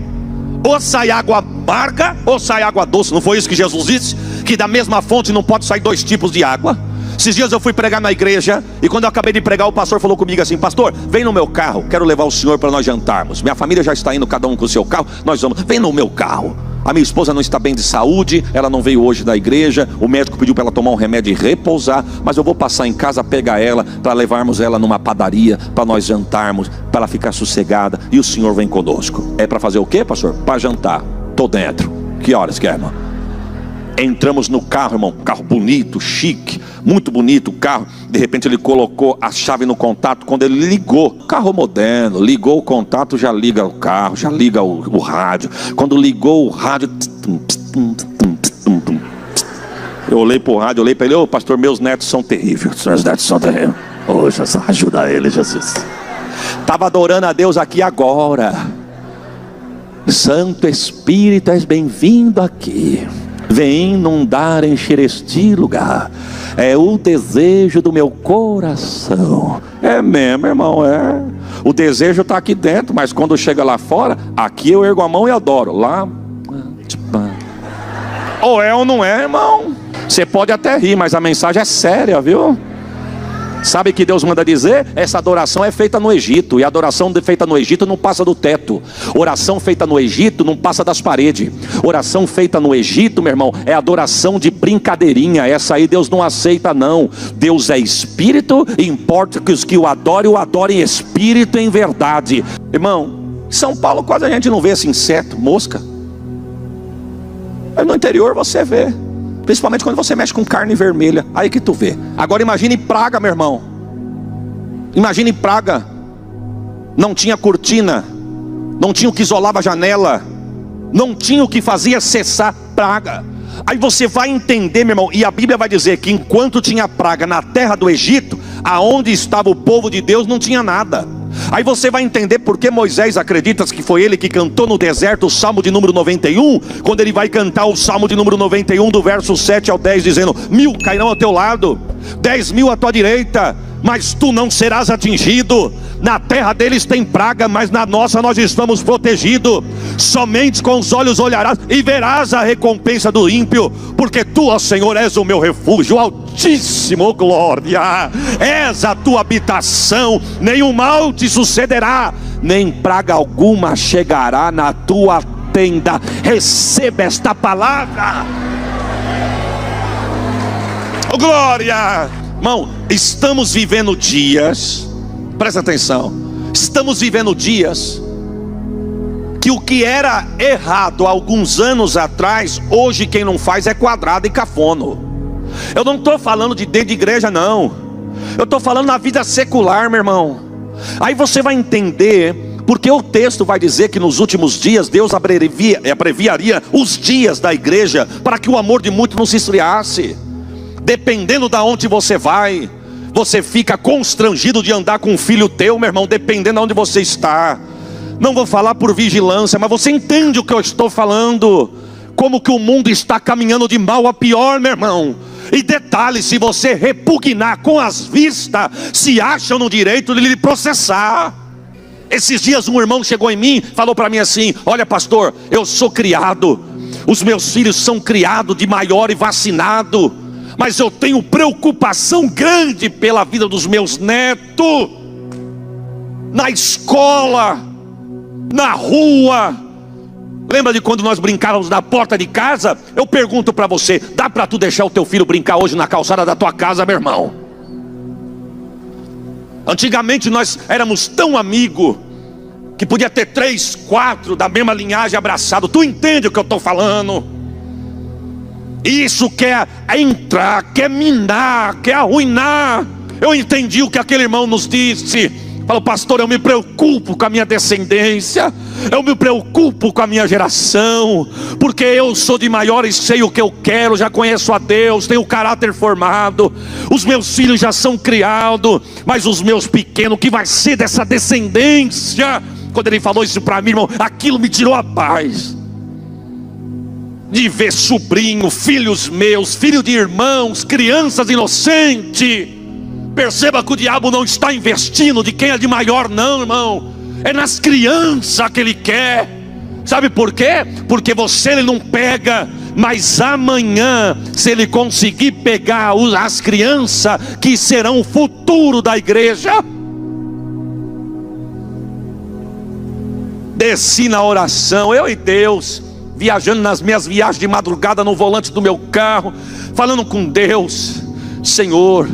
ou sai água amarga ou sai água doce. Não foi isso que Jesus disse? Que da mesma fonte não pode sair dois tipos de água. Esses dias eu fui pregar na igreja, e quando eu acabei de pregar, o pastor falou comigo assim: pastor, vem no meu carro, quero levar o senhor para nós jantarmos. Minha família já está indo, cada um com o seu carro, nós vamos, vem no meu carro. A minha esposa não está bem de saúde, ela não veio hoje da igreja, o médico pediu para ela tomar um remédio e repousar, mas eu vou passar em casa, pegar ela, para levarmos ela numa padaria, para nós jantarmos, para ela ficar sossegada, e o senhor vem conosco. É para fazer o quê, pastor? Para jantar. Tô dentro. Que horas que é, irmão? Entramos no carro, irmão, carro bonito, chique, muito bonito o carro. De repente ele colocou a chave no contato. Quando ele ligou, carro moderno, ligou o contato, já liga o carro, já liga o rádio. Quando ligou o rádio, eu olhei pro rádio, olhei para ele: ô pastor, meus netos são terríveis. Meus netos são terríveis. Ô Jesus, ajuda ele, Jesus. Estava adorando a Deus aqui agora. Santo Espírito, és bem-vindo aqui. Vem inundar, encher este lugar. É o desejo do meu coração. É mesmo, irmão, é. O desejo está aqui dentro, mas quando chega lá fora, aqui eu ergo a mão e adoro. Lá, ou é ou não é, irmão. Você pode até rir, mas a mensagem é séria, viu? Sabe o que Deus manda dizer? Essa adoração é feita no Egito, e a adoração feita no Egito não passa do teto. Oração feita no Egito não passa das paredes. Oração feita no Egito, meu irmão, é adoração de brincadeirinha. Essa aí Deus não aceita, não. Deus é espírito, e importa que os que o adorem em espírito e em verdade. Irmão, em São Paulo quase a gente não vê esse inseto, mosca. Mas no interior você vê. Principalmente quando você mexe com carne vermelha, aí que tu vê. Agora imagine praga, meu irmão. Imagine praga. Não tinha cortina, não tinha o que isolava a janela, não tinha o que fazia cessar praga. Aí você vai entender, meu irmão, e a Bíblia vai dizer que enquanto tinha praga na terra do Egito, aonde estava o povo de Deus não tinha nada. Aí você vai entender porque Moisés, acredita que foi ele que cantou no deserto o Salmo de número 91, quando ele vai cantar o Salmo de número 91, do verso 7 ao 10, dizendo: 1000 cairão ao teu lado, 10.000 à tua direita, mas tu não serás atingido. Na terra deles tem praga, mas na nossa nós estamos protegidos. Somente com os olhos olharás e verás a recompensa do ímpio, porque tu, ó Senhor, és o meu refúgio, Altíssimo, glória, és a tua habitação. Nenhum mal te sucederá, nem praga alguma chegará na tua tenda. Receba esta palavra. Oh, glória. Irmão, estamos vivendo dias, presta atenção, estamos vivendo dias que o que era errado há alguns anos atrás, hoje quem não faz é quadrado e cafono. Eu não estou falando de dentro de igreja, não. Eu estou falando na vida secular, meu irmão. Aí você vai entender, porque o texto vai dizer que nos últimos dias Deus abreviaria os dias da igreja, para que o amor de muitos não se esfriasse. Dependendo de onde você vai, você fica constrangido de andar com um filho teu, meu irmão, dependendo de onde você está. Não vou falar por vigilância, mas você entende o que eu estou falando. Como que o mundo está caminhando de mal a pior, meu irmão. E detalhe, se você repugnar com as vistas, se acham no direito de lhe processar. Esses dias um irmão chegou em mim, falou para mim assim: olha pastor, eu sou criado, os meus filhos são criados de maior e vacinado, mas eu tenho preocupação grande pela vida dos meus netos, na escola, na rua. Lembra de quando nós brincávamos na porta de casa? Eu pergunto para você, dá para tu deixar o teu filho brincar hoje na calçada da tua casa, meu irmão? Antigamente nós éramos tão amigos que podia ter 3, 4 da mesma linhagem abraçado. Tu entende o que eu estou falando? Isso quer entrar, quer minar, quer arruinar. Eu entendi o que aquele irmão nos disse. Falou: pastor, eu me preocupo com a minha descendência, eu me preocupo com a minha geração, porque eu sou de maior e sei o que eu quero, já conheço a Deus, tenho o caráter formado, os meus filhos já são criados, mas os meus pequenos, o que vai ser dessa descendência? Quando ele falou isso para mim, irmão, aquilo me tirou a paz. De ver sobrinho, filhos meus, filho de irmãos, crianças inocentes. Perceba que o diabo não está investindo de quem é de maior, não, irmão. É nas crianças que ele quer. Sabe por quê? Porque você ele não pega, mas amanhã, se ele conseguir pegar as crianças que serão o futuro da igreja. Desci na oração, eu e Deus, viajando nas minhas viagens de madrugada no volante do meu carro, falando com Deus: Senhor,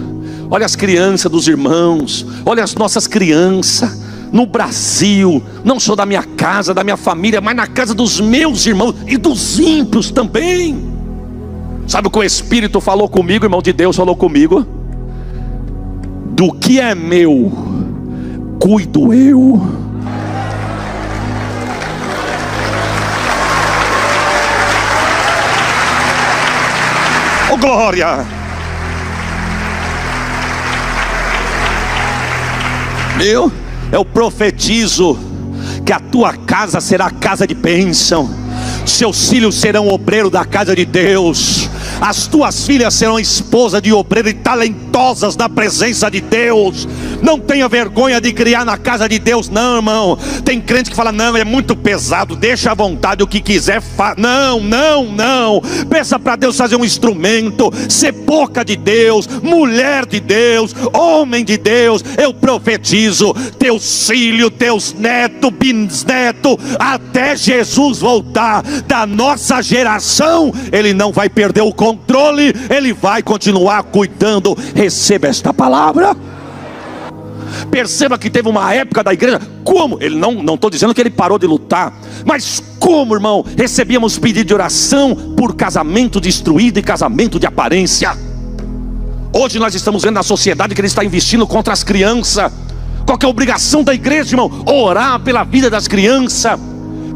olha as crianças dos irmãos, olha as nossas crianças no Brasil, não só da minha casa, da minha família, mas na casa dos meus irmãos e dos ímpios também. Sabe o que o Espírito falou comigo, irmão de Deus falou comigo? Do que é meu, cuido eu. Oh, glória! Eu profetizo que a tua casa será casa de bênção, seus filhos serão obreiros da casa de Deus, as tuas filhas serão esposas de obreiro e talentosas na presença de Deus. Não tenha vergonha de criar na casa de Deus, não, irmão. Tem crente que fala: não, é muito pesado, deixa à vontade, o que quiser não, não, não. Peça para Deus fazer um instrumento. Ser boca de Deus, mulher de Deus, homem de Deus. Eu profetizo, teus filhos, teus netos, bisnetos, até Jesus voltar, da nossa geração, ele não vai perder o controle, ele vai continuar cuidando. Receba esta palavra. Perceba que teve uma época da igreja, como, ele não estou dizendo que ele parou de lutar, mas como, irmão, recebíamos pedido de oração por casamento destruído e casamento de aparência. Hoje nós estamos vendo na sociedade que ele está investindo contra as crianças, Qual que é a obrigação da igreja, irmão? Orar pela vida das crianças,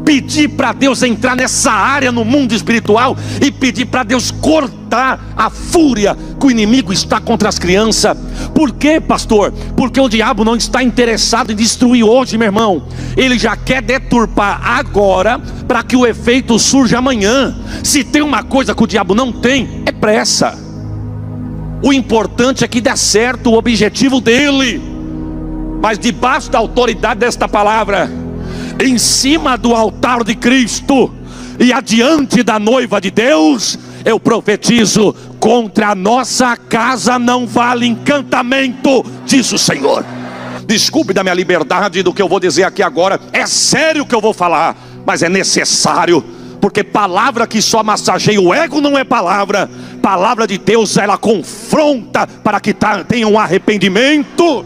pedir para Deus entrar nessa área no mundo espiritual e pedir para Deus cortar a fúria que o inimigo está contra as crianças. Por quê, pastor? Porque o diabo não está interessado em destruir hoje, meu irmão. Ele já quer deturpar agora para que o efeito surja amanhã. Se tem uma coisa que o diabo não tem, é pressa. O importante é que dê certo o objetivo dele. Mas debaixo da autoridade desta palavra, em cima do altar de Cristo e adiante da noiva de Deus, eu profetizo: contra a nossa casa não vale encantamento, diz o Senhor. Desculpe da minha liberdade do que eu vou dizer aqui agora, é sério o que eu vou falar, mas é necessário, porque palavra que só massageia o ego não é palavra. Palavra de Deus, ela confronta para que tenha um arrependimento.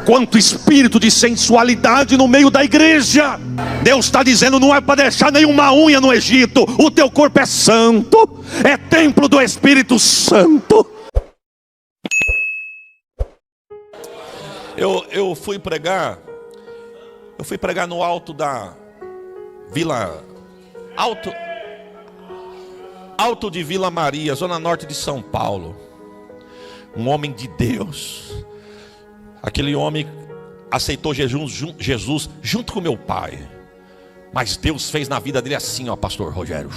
Quanto espírito de sensualidade no meio da igreja. Deus está dizendo: não é para deixar nenhuma unha no Egito. O teu corpo é santo, é templo do Espírito Santo. Eu fui pregar no alto da Vila Alto de Vila Maria, zona norte de São Paulo. Um homem de Deus. Aquele homem aceitou Jesus junto com meu pai. Mas Deus fez na vida dele assim, ó, pastor Rogério.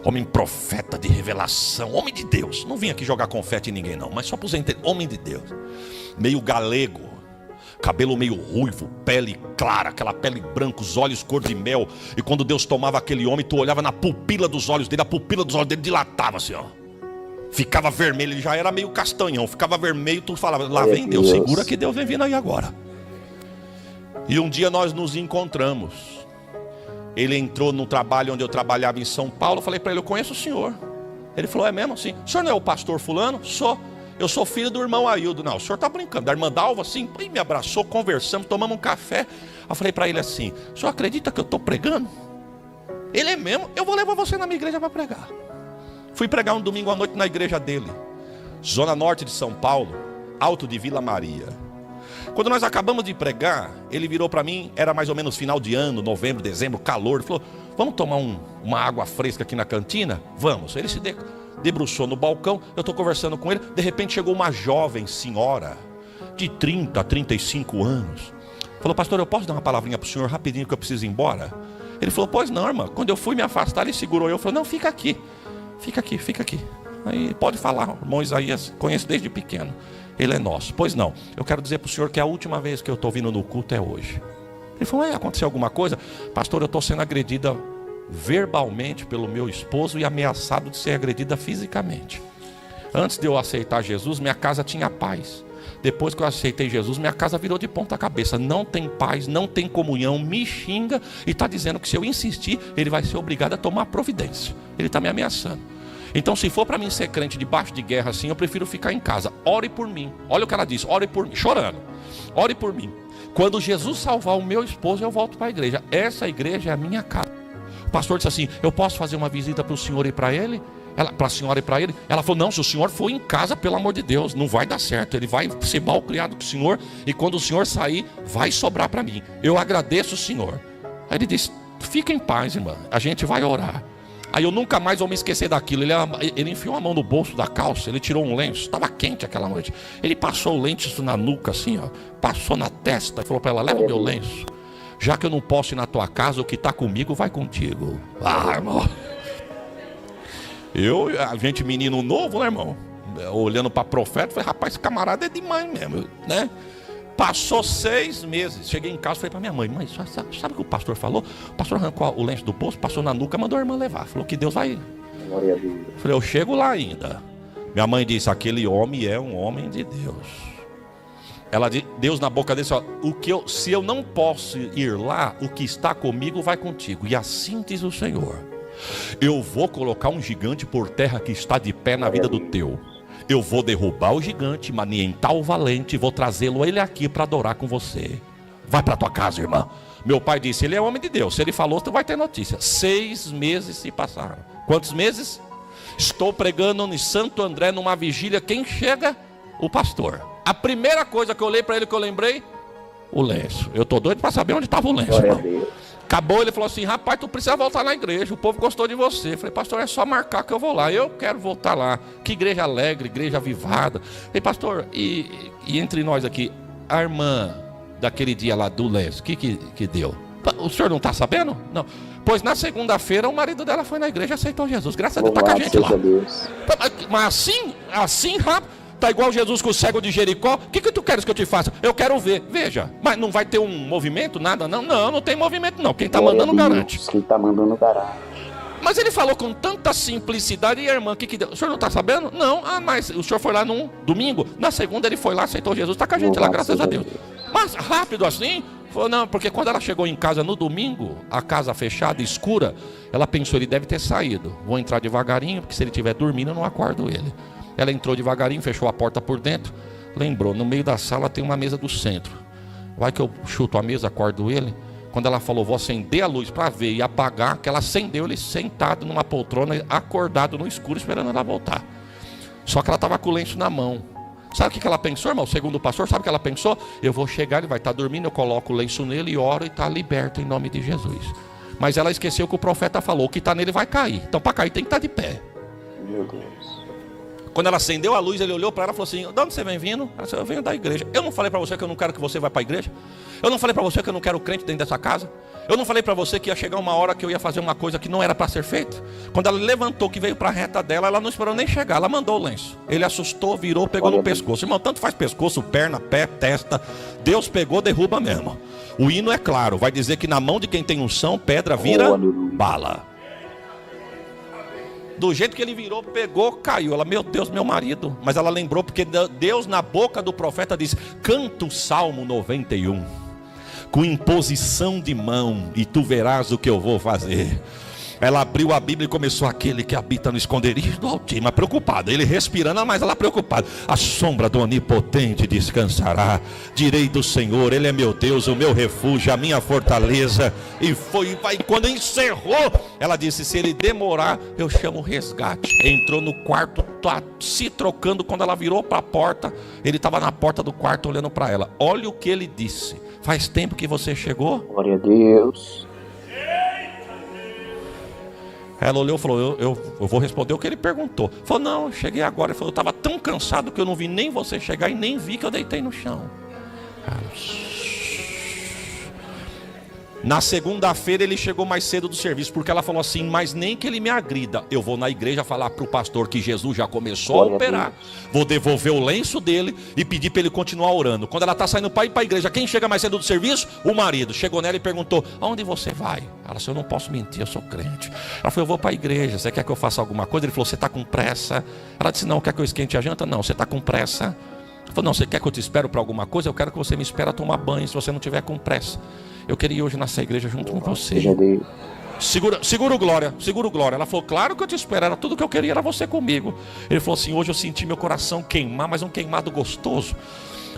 Homem profeta de revelação, homem de Deus. Não vim aqui jogar confete em ninguém não, mas só para os entender. Homem de Deus. Meio galego, cabelo meio ruivo, pele clara, aquela pele branca, os olhos cor de mel. E quando Deus tomava aquele homem, tu olhava na pupila dos olhos dele, a pupila dos olhos dele dilatava assim, ó. Ficava vermelho, ele já era meio castanhão, ficava vermelho, tu falava: lá vem Deus, segura que Deus vem vindo aí agora. E um dia nós nos encontramos. Ele entrou no trabalho onde eu trabalhava em São Paulo. Eu falei para ele: eu conheço o senhor. Ele falou: é mesmo? Sim. O senhor não é o pastor fulano? Sou. Eu sou filho do irmão Aildo. Não, o senhor está brincando. Da irmã Dalva, assim, e me abraçou, conversamos, tomamos um café. Eu falei para ele assim: o senhor acredita que eu estou pregando? Ele: é mesmo? Eu vou levar você na minha igreja para pregar. Fui pregar um domingo à noite na igreja dele, zona norte de São Paulo, Alto de Vila Maria. Quando nós acabamos de pregar, ele virou para mim, era mais ou menos final de ano, novembro, dezembro, calor. Ele falou: vamos tomar uma água fresca aqui na cantina? Vamos. Ele se debruçou no balcão, eu estou conversando com ele. De repente chegou uma jovem senhora, de 30 a 35 anos. Falou: pastor, eu posso dar uma palavrinha para o senhor rapidinho que eu preciso ir embora? Ele falou: pois não, irmã. Quando eu fui me afastar, ele segurou eu. Falou: não, fica aqui. Fica aqui, fica aqui. Aí pode falar, o irmão Isaías, conheço desde pequeno. Ele é nosso. Pois não, eu quero dizer para o senhor que a última vez que eu estou vindo no culto é hoje. Ele falou: aconteceu alguma coisa? Pastor, eu estou sendo agredida verbalmente pelo meu esposo e ameaçado de ser agredida fisicamente. Antes de eu aceitar Jesus, minha casa tinha paz. Depois que eu aceitei Jesus, minha casa virou de ponta cabeça. Não tem paz, não tem comunhão, me xinga e está dizendo que se eu insistir, ele vai ser obrigado a tomar providência. Ele está me ameaçando. Então, se for para mim ser crente debaixo de guerra assim, eu prefiro ficar em casa. Ore por mim. Olha o que ela disse: ore por mim, chorando. Ore por mim. Quando Jesus salvar o meu esposo, eu volto para a igreja. Essa igreja é a minha casa. O pastor disse assim: eu posso fazer uma visita para o senhor e para ele? Para a senhora e para ele? Ela falou: não, se o senhor for em casa, pelo amor de Deus, não vai dar certo. Ele vai ser mal criado com o senhor, e quando o senhor sair, vai sobrar para mim. Eu agradeço o senhor. Aí ele disse: fica em paz, irmã, a gente vai orar. Aí eu nunca mais vou me esquecer daquilo. Ele enfiou a mão no bolso da calça, ele tirou um lenço, estava quente aquela noite. Ele passou o lenço na nuca assim, ó, passou na testa e falou para ela: leva o meu lenço. Já que eu não posso ir na tua casa, o que está comigo vai contigo. Ah, irmão. A gente menino novo, né, irmão? Olhando para profeta, falei: rapaz, esse camarada é demais mesmo, né? Passou 6 meses, cheguei em casa, falei para minha mãe: mãe, sabe o que o pastor falou? O pastor arrancou o lenço do bolso, passou na nuca, mandou a irmã levar. Falou que Deus vai. Falei: eu chego lá ainda. Minha mãe disse: aquele homem é um homem de Deus. Ela disse, Deus na boca dele: se eu não posso ir lá, o que está comigo vai contigo. E assim diz o Senhor: eu vou colocar um gigante por terra que está de pé na vida do teu. Eu vou derrubar o gigante, manientar o valente, vou trazê-lo ele aqui para adorar com você. Vai para tua casa, irmã. Meu pai disse: ele é homem de Deus, se ele falou, tu vai ter notícia. 6 meses se passaram. Quantos meses? Estou pregando em Santo André numa vigília. Quem chega? O pastor. A primeira coisa que eu olhei para ele, que eu lembrei: o lenço. Eu tô doido para saber onde estava o lenço. Acabou, ele falou assim, rapaz, tu precisa voltar na igreja, o povo gostou de você. Eu falei, pastor, é só marcar que eu vou lá. Eu quero voltar lá. Que igreja alegre, igreja avivada. Eu falei, pastor, e entre nós aqui, a irmã daquele dia lá do lenço, o que deu? O senhor não está sabendo? Não. Pois na segunda-feira o marido dela foi na igreja e aceitou Jesus. Graças a Deus, está com a gente lá. Mas assim rápido. Tá igual Jesus com o cego de Jericó. O que tu queres que eu te faça? Eu quero ver. Veja. Mas não vai ter um movimento, nada? Não, não tem movimento não. Quem está mandando garante. Quem está mandando garante. Mas ele falou com tanta simplicidade. E a irmã, o que deu? O senhor não está sabendo? Não. Ah, mas o senhor foi lá num domingo. Na segunda ele foi lá, aceitou Jesus. Está com a gente lá, graças a Deus. Mas rápido assim? Falou, não, porque quando ela chegou em casa no domingo, a casa fechada, escura, ela pensou, ele deve ter saído. Vou entrar devagarinho, porque se ele estiver dormindo, eu não acordo ele. Ela entrou devagarinho, fechou a porta por dentro. Lembrou, no meio da sala tem uma mesa do centro. Vai que eu chuto a mesa, acordo ele. Quando ela falou, vou acender a luz para ver e apagar, que ela acendeu ele sentado numa poltrona, acordado no escuro, esperando ela voltar. Só que ela estava com o lenço na mão. Sabe o que ela pensou, irmão? Segundo o pastor, sabe o que ela pensou? Eu vou chegar, ele vai estar dormindo, eu coloco o lenço nele e oro e está liberto em nome de Jesus. Mas ela esqueceu que o profeta falou, o que está nele vai cair. Então para cair tem que estar de pé. Meu Deus. Quando ela acendeu a luz, ele olhou para ela e falou assim, de onde você vem vindo? Ela disse, eu venho da igreja. Eu não falei para você que eu não quero que você vá para a igreja? Eu não falei para você que eu não quero crente dentro dessa casa? Eu não falei para você que ia chegar uma hora que eu ia fazer uma coisa que não era para ser feita? Quando ela levantou, que veio para a reta dela, ela não esperou nem chegar, ela mandou o lenço. Ele assustou, virou, pegou no pescoço. Irmão, tanto faz pescoço, perna, pé, testa. Deus pegou, derruba mesmo. O hino é claro, vai dizer que na mão de quem tem unção, pedra vira bala. Do jeito que ele virou, pegou, caiu. Ela, meu Deus, meu marido. Mas ela lembrou, porque Deus na boca do profeta diz, canta o Salmo 91 com imposição de mão, e tu verás o que eu vou fazer. Ela abriu a Bíblia e começou, aquele que habita no esconderijo do Altíssimo, preocupada, ele respirando, mas ela preocupada. A sombra do Onipotente descansará. Direi do Senhor, Ele é meu Deus, o meu refúgio, a minha fortaleza. E quando encerrou, ela disse, se ele demorar, eu chamo o resgate. Entrou no quarto, se trocando. Quando ela virou para a porta, ele estava na porta do quarto olhando para ela. Olha o que ele disse, faz tempo que você chegou? Glória a Deus. Ela olhou e falou, eu vou responder o que ele perguntou. Falou, não, cheguei agora. Ele falou, eu estava tão cansado que eu não vi nem você chegar e nem vi que eu deitei no chão. Na segunda-feira ele chegou mais cedo do serviço, porque ela falou assim, mas nem que ele me agrida, eu vou na igreja falar para o pastor que Jesus já começou a operar. Vou devolver o lenço dele e pedir para ele continuar orando. Quando ela está saindo para ir para a igreja, quem chega mais cedo do serviço? O marido. Chegou nela e perguntou, aonde você vai? Ela disse, eu não posso mentir, eu sou crente. Ela falou, eu vou para a igreja, você quer que eu faça alguma coisa? Ele falou, você está com pressa? Ela disse, não, quer que eu esquente a janta? Não, você está com pressa? Ela falou, não, você quer que eu te espere para alguma coisa? Eu quero que você me espere a tomar banho, se você não tiver com pressa. Eu queria ir hoje nessa igreja junto com você. Segura o glória, segura o glória. Ela falou, claro que eu te espero, era tudo que eu queria, era você comigo. Ele falou assim, hoje eu senti meu coração queimar, mas um queimado gostoso.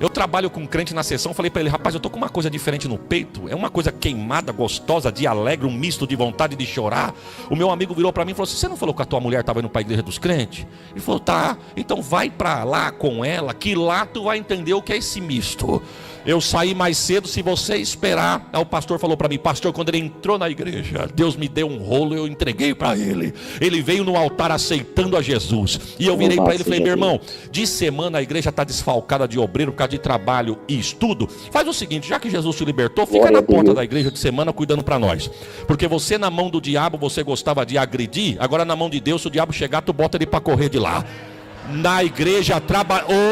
Eu trabalho com um crente na sessão, falei para ele, rapaz, eu tô com uma coisa diferente no peito. É uma coisa queimada, gostosa, de alegre, um misto de vontade de chorar. O meu amigo virou para mim e falou assim, você não falou que a tua mulher estava indo para a igreja dos crentes? Ele falou, tá, então vai para lá com ela, que lá tu vai entender o que é esse misto. Eu saí mais cedo, se você esperar. Aí o pastor falou para mim, pastor, quando ele entrou na igreja, Deus me deu um rolo, eu entreguei para ele. Ele veio no altar aceitando a Jesus. E eu virei para ele e falei, meu irmão, de semana a igreja está desfalcada de obreiro por causa de trabalho e estudo. Faz o seguinte, já que Jesus te libertou, fica na porta da igreja de semana cuidando para nós. Porque você na mão do diabo, você gostava de agredir. Agora na mão de Deus, se o diabo chegar, tu bota ele para correr de lá. Na igreja,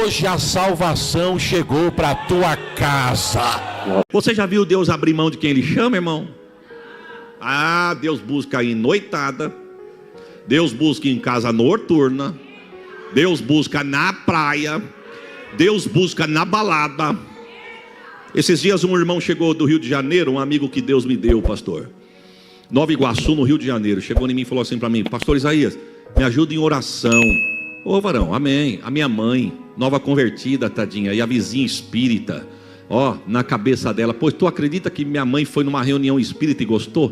hoje a salvação chegou para a tua casa. Você já viu Deus abrir mão de quem Ele chama, irmão? Ah, Deus busca em noitada, Deus busca em casa noturna, Deus busca na praia, Deus busca na balada. Esses dias um irmão chegou do Rio de Janeiro, um amigo que Deus me deu, pastor, Nova Iguaçu, no Rio de Janeiro. Chegou em mim e falou assim para mim, pastor Isaías, me ajuda em oração. Ô varão, amém. A minha mãe, nova convertida, tadinha, e a vizinha espírita, ó, na cabeça dela, pois tu acredita que minha mãe foi numa reunião espírita e gostou?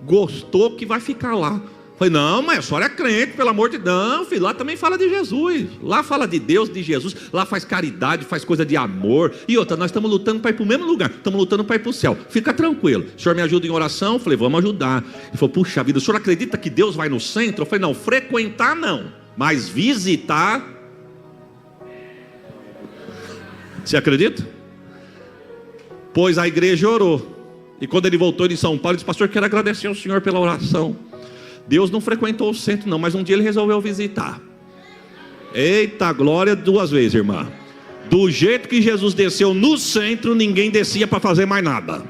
Gostou que vai ficar lá. Falei, não, mas a senhora é crente, pelo amor de Deus. Não, filho, lá também fala de Jesus. Lá fala de Deus, de Jesus. Lá faz caridade, faz coisa de amor. E outra, nós estamos lutando para ir para o mesmo lugar. Estamos lutando para ir para o céu. Fica tranquilo. O senhor me ajuda em oração? Falei, vamos ajudar. Ele falou, puxa vida, o senhor acredita que Deus vai no centro? Eu falei, não, frequentar não, mas visitar. Você acredita? Pois a igreja orou. E quando ele voltou de São Paulo, ele disse, pastor, quero agradecer ao senhor pela oração. Deus não frequentou o centro não, mas um dia ele resolveu visitar. Eita glória, 2 vezes, irmã. Do jeito que Jesus desceu no centro, ninguém descia para fazer mais nada.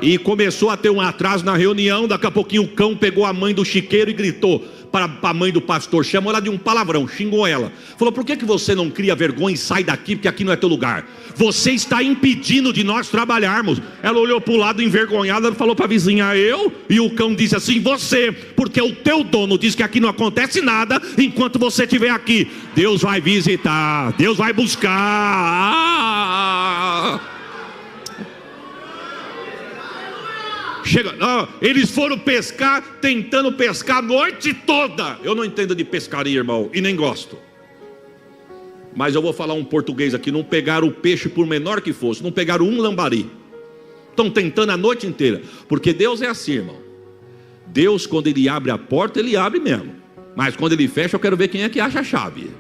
E começou a ter um atraso na reunião. Daqui a pouquinho o cão pegou a mãe do chiqueiro e gritou para a mãe do pastor, chamou ela de um palavrão, xingou ela. Falou, por que você não cria vergonha e sai daqui, porque aqui não é teu lugar? Você está impedindo de nós trabalharmos. Ela olhou para o lado envergonhada e falou para a vizinha, eu? E o cão disse assim, você, porque o teu dono diz que aqui não acontece nada enquanto você estiver aqui. Deus vai visitar, Deus vai buscar. Chega, eles foram pescar, tentando pescar a noite toda. Eu não entendo de pescaria, irmão, e nem gosto. Mas eu vou falar um português aqui. Não pegaram o peixe por menor que fosse. Não pegaram um lambari. Estão tentando a noite inteira. Porque Deus é assim, irmão. Deus, quando Ele abre a porta, Ele abre mesmo. Mas quando Ele fecha, eu quero ver quem é que acha a chave.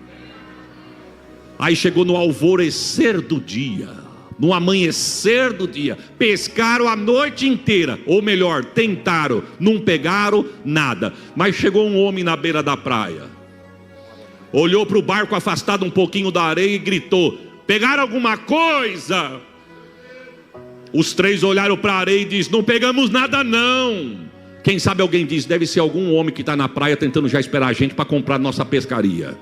Aí chegou no alvorecer do dia, no amanhecer do dia, pescaram a noite inteira. Ou melhor, tentaram, não pegaram nada. Mas chegou um homem na beira da praia, olhou para o barco afastado um pouquinho da areia e gritou, pegaram alguma coisa? Os 3 olharam para a areia e disseram, não pegamos nada não. Quem sabe alguém diz, deve ser algum homem que está na praia tentando já esperar a gente para comprar nossa pescaria.